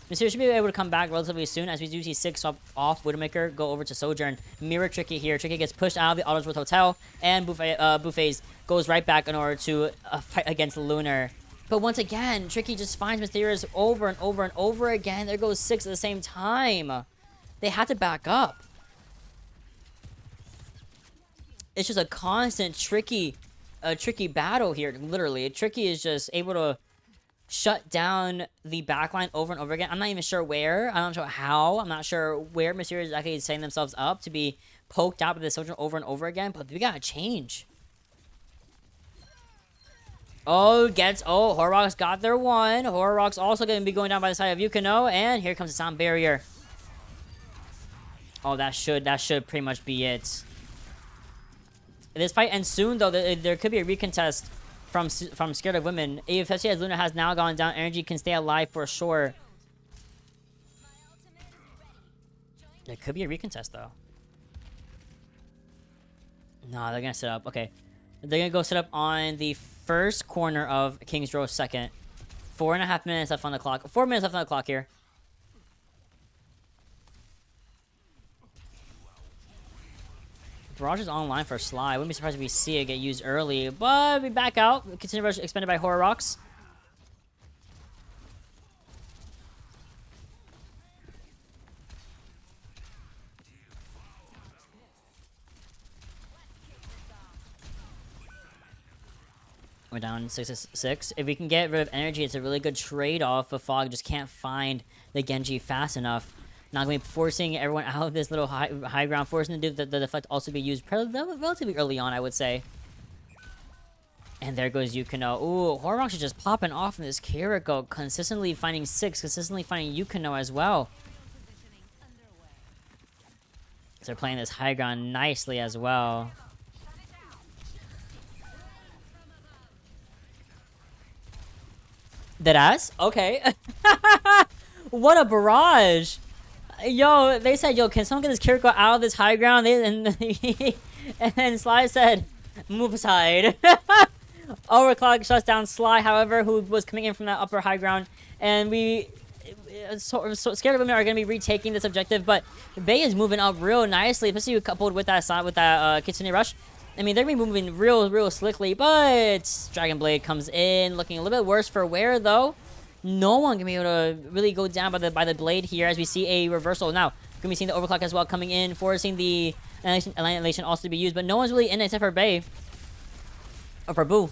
[SPEAKER 1] Mysterious should be able to come back relatively soon, as we do see 6 off Widowmaker go over to Sojourn. Mirror Tricky here. Tricky gets pushed out of the Autosworth Hotel, and Buffets goes right back in order to fight against Lunar. But once again, Tricky just finds Mysterious over and over and over again. There goes 6 at the same time. They had to back up. It's just a constant tricky battle here, literally. Tricky is just able to shut down the backline over and over again. I'm not even sure where. I'm not sure how. I'm not sure where Mysterious is actually setting themselves up to be poked out by the Sojourn over and over again. But we gotta change. Oh, Horrocks got their one. Horrocks also going to be going down by the side of Yukino, and here comes the sound barrier. Oh, that should pretty much be it. This fight ends soon, though. There could be a recontest from ScaredOfWomen. If as Luna has now gone down, Energy can stay alive for sure. There could be a recontest, though. No, they're going to set up. Okay. They're going to go set up on the first corner of King's Row second. 4.5 minutes left on the clock. 4 minutes left on the clock here. Barrage is online for Sly. I wouldn't be surprised if we see it get used early, but we back out. Continue rush expended by Horrocks. We're down 6-6. If we can get rid of energy, it's a really good trade-off. But Fog just can't find the Genji fast enough. Not going to be forcing everyone out of this little high ground, forcing the deflect also be used relatively early on, I would say. And there goes Yukino. Ooh, Hormox is just popping off in this Kiriko. Consistently finding 6, consistently finding Yukino as well. So they're playing this high ground nicely as well. Deadass? Okay. What a barrage. Yo, they said, yo, can someone get this Kiriko out of this high ground? And Sly said, move aside. Overclock shuts down Sly, however, who was coming in from that upper high ground. And so Scared of Women are going to be retaking this objective, but Bay is moving up real nicely, especially coupled with that Kitsune Rush. I mean, they're going to be moving real slickly, but Dragon Blade comes in, looking a little bit worse for wear, though. No one can be able to really go down by the blade here, as we see a reversal. Now, going to be seeing the Overclock as well coming in, forcing the Annihilation also to be used, but no one's really in except for Bay. Or for Boo.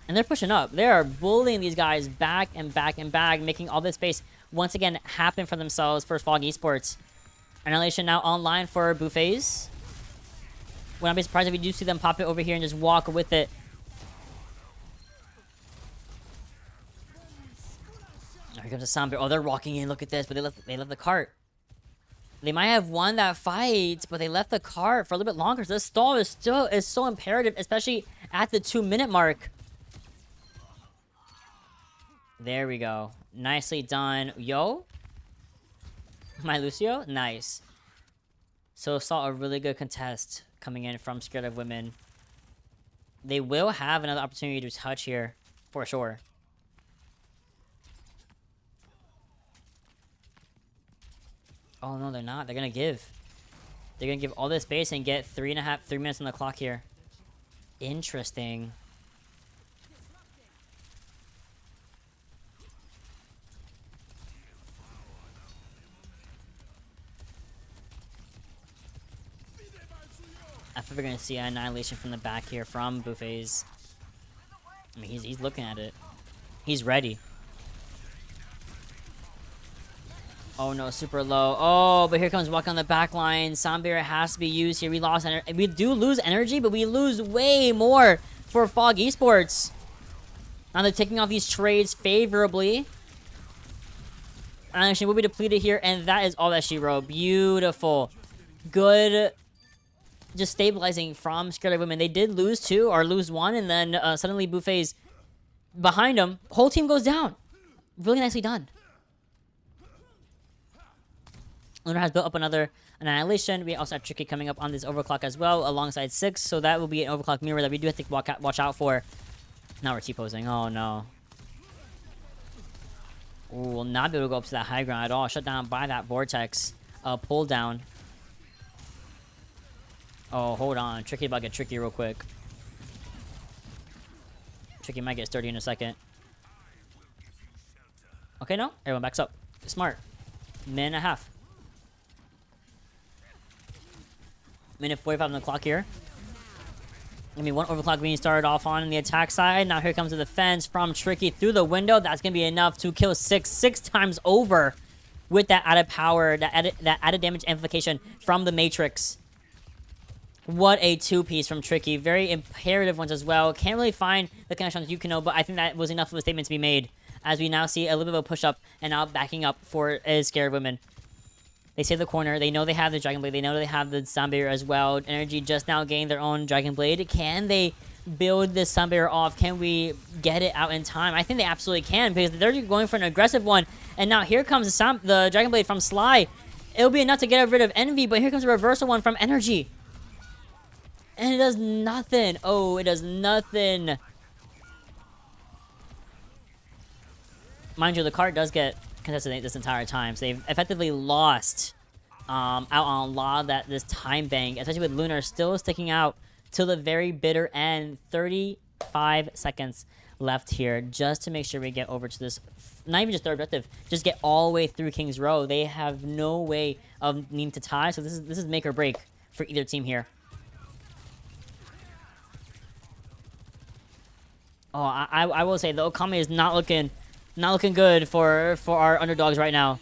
[SPEAKER 1] And they're pushing up. They are bullying these guys back and back and back, making all this space once again happen for themselves for Fog Esports. Annihilation now online for Buffets. Would not be surprised if we do see them pop it over here and just walk with it. Here comes a Sambi. Oh, they're walking in. Look at this, but they left the cart. They might have won that fight, but they left the cart for a little bit longer. So this stall is so imperative, especially at the 2-minute mark. There we go. Nicely done. Yo? My Lucio? Nice. So saw a really good contest coming in from Scared of Women. They will have another opportunity to touch here, for sure. Oh no, they're not. They're gonna give. They're gonna give all this space and get 3 minutes on the clock here. Interesting. I think we're gonna see an Annihilation from the back here from Buffets. I mean, he's looking at it. He's ready. Oh no, super low. Oh, but here comes Walk on the back line. Sambeer has to be used here. We do lose energy, but we lose way more for Fog Esports. Now they're taking off these trades favorably. Annihilation will be depleted here, and that is all that she wrote. Beautiful. Good. Just stabilizing from Scared of Women. They did lose 2 or lose 1, and then suddenly Buffet's behind them. Whole team goes down. Really nicely done. Lunar has built up another Annihilation. We also have Tricky coming up on this Overclock as well, alongside 6. So that will be an Overclock mirror that we do have to watch out for. Now we're T-posing. Oh no. Ooh, will not be able to go up to that high ground at all. Shut down by that Vortex. Pull down. Oh, hold on. Tricky about to get tricky real quick. Tricky might get sturdy in a second. Okay, no. Everyone backs up. Smart. Minute and a half. Minute 45 on the clock here. I mean, one Overclock being started off on the attack side. Now here comes the defense from Tricky through the window. That's going to be enough to kill 6 times over with that added power, that added damage amplification from the Matrix. What a 2-piece from Tricky. Very imperative ones as well. Can't really find the connection on Yukino, but I think that was enough of a statement to be made. As we now see a little bit of a push-up and now backing up for Scared Women. They save the corner. They know they have the Dragon Blade. They know they have the Sunbearer as well. Energy just now gained their own Dragon Blade. Can they build this Sunbearer off? Can we get it out in time? I think they absolutely can, because they're going for an aggressive one. And now here comes the Dragon Blade from Sly. It'll be enough to get rid of Envy, but here comes a reversal one from Energy. And it does nothing. Oh, it does nothing. Mind you, the cart does get contested this entire time, so they've effectively lost out on a lot of this time bank, especially with Lunar still sticking out till the very bitter end. 35 seconds left here just to make sure we get over to this, not even just third objective, just get all the way through King's Row. They have no way of needing to tie, so this is make or break for either team here. Oh, I will say the Okami is not looking good for our underdogs right now.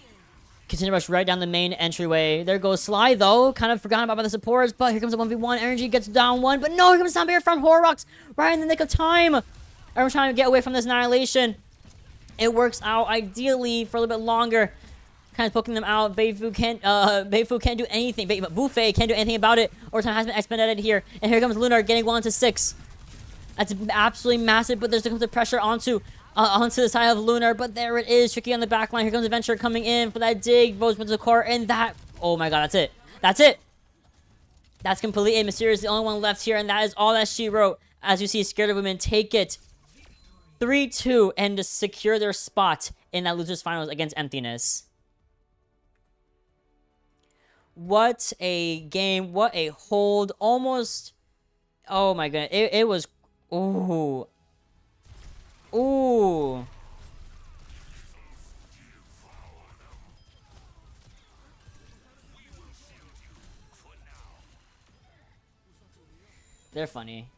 [SPEAKER 1] Continue to rush right down the main entryway. There goes Sly, though. Kind of forgotten about the supports, but here comes a 1v1. Energy gets down one, but no, here comes Sound Bear from Horrocks right in the nick of time. Everyone's trying to get away from this annihilation. It works out ideally for a little bit longer. Kind of poking them out. Beifu can't do anything. Buffet can't do anything about it. Overtime has been expedited here. And here comes Lunar getting 1-6. That's absolutely massive, but there's the pressure onto the side of Lunar, but there it is. Tricky on the back line. Here comes Adventure coming in for that dig. Rose with the core, and that... Oh my god, that's it. That's it. That's completely a Mysterious, the only one left here, and that is all that she wrote. As you see, Scared of Women take it 3-2 and to secure their spot in that losers finals against Emptiness. What a game. What a hold. Almost... Oh my god. It was... Ooh. Ooh. They're funny.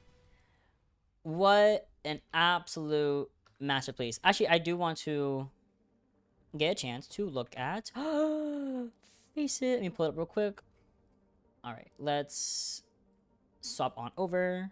[SPEAKER 1] What an absolute masterpiece. Actually, I do want to get a chance to look at FACEIT. Let me pull it up real quick. All right, let's swap on over.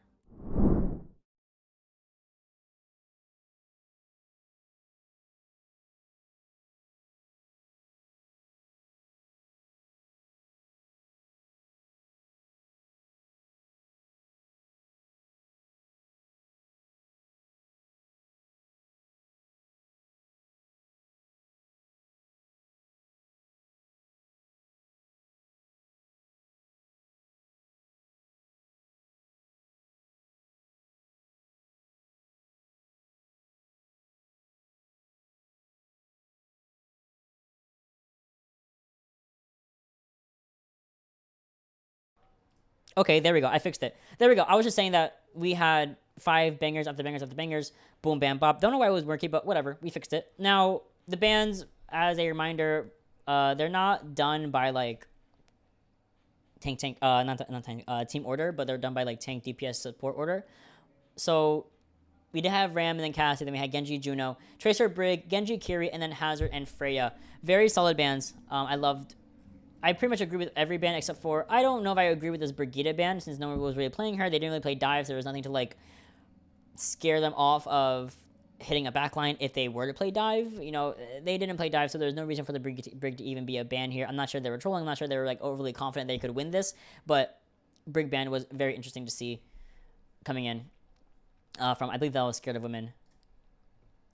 [SPEAKER 1] Okay, there we go. I fixed it. There we go. I was just saying that we had 5 bangers after bangers after bangers. Boom, bam, bop. Don't know why it was working, but whatever. We fixed it. Now, the bans, as a reminder, they're not done by, like, team order, but they're done by, like, tank DPS support order. So, we did have Ram and then Cassie, then we had Genji, Juno, Tracer, Brig, Genji, Kiri, and then Hazard and Freya. Very solid bans. I pretty much agree with every ban except for, I don't know if I agree with this Brigitte ban since no one was really playing her. They didn't really play dives. There was nothing to, like, scare them off of hitting a backline if they were to play dive. You know, they didn't play dive, so there's no reason for the Brig to even be a ban here. I'm not sure they were trolling. I'm not sure they were, like, overly confident they could win this, but Brig ban was very interesting to see coming in from, I believe that was Scared of Women.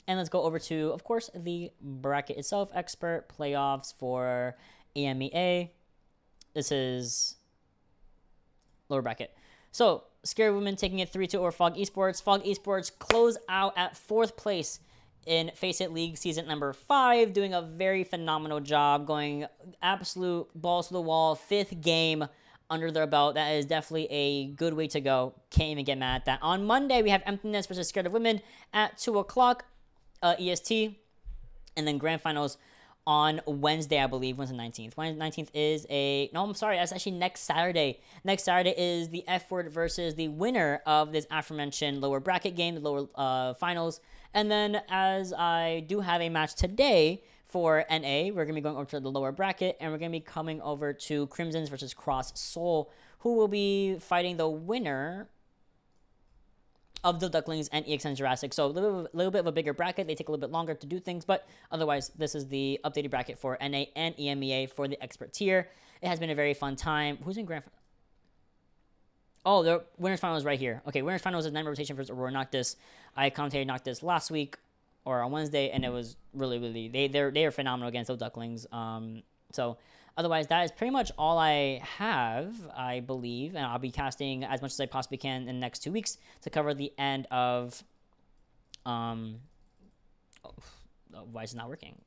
[SPEAKER 1] And let's go over to, of course, the bracket itself. Expert playoffs for EMEA. This is lower bracket. So, Scared Women taking it 3-2 over Fog Esports. Fog Esports close out at 4th place in FACEIT League season number 5, doing a very phenomenal job, going absolute balls to the wall, 5th game under their belt. That is definitely a good way to go. Can't even get mad at that. On Monday, we have Emptiness versus Scared of Women at 2 o'clock EST, and then grand finals on Wednesday, I believe. Wednesday 19th. Wednesday 19th is no, I'm sorry. That's actually next Saturday. Next Saturday is the F Word versus the winner of this aforementioned lower bracket game, the lower finals. And then as I do have a match today for NA, we're going to be going over to the lower bracket, and we're going to be coming over to Crimsons versus Cross Soul, who will be fighting the winner of the Ducklings and EXN Jurassic. So a little bit of a bigger bracket. They take a little bit longer to do things, but otherwise, this is the updated bracket for NA and EMEA for the expert tier. It has been a very fun time. Who's in grand? Oh, the winners final is right here. Okay, winners final is a 9 rotation versus Aurora Noctis. I commentated Noctis last week or on Wednesday, and it was really they are phenomenal against those Ducklings. So otherwise, that is pretty much all I have, I believe, and I'll be casting as much as I possibly can in the next 2 weeks to cover the end of why is it not working?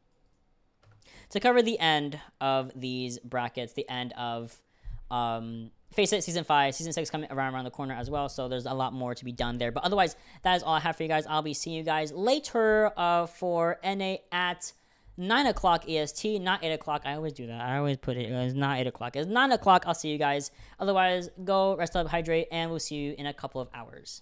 [SPEAKER 1] To cover the end of these brackets, the end of FACEIT Season 5, Season 6 coming around the corner as well, so there's a lot more to be done there. But otherwise, that is all I have for you guys. I'll be seeing you guys later for NA at 9 o'clock EST, not 8 o'clock. I always do that. I always put it, it's not 8 o'clock. It's 9 o'clock. I'll see you guys. Otherwise, go rest up, hydrate, and we'll see you in a couple of hours.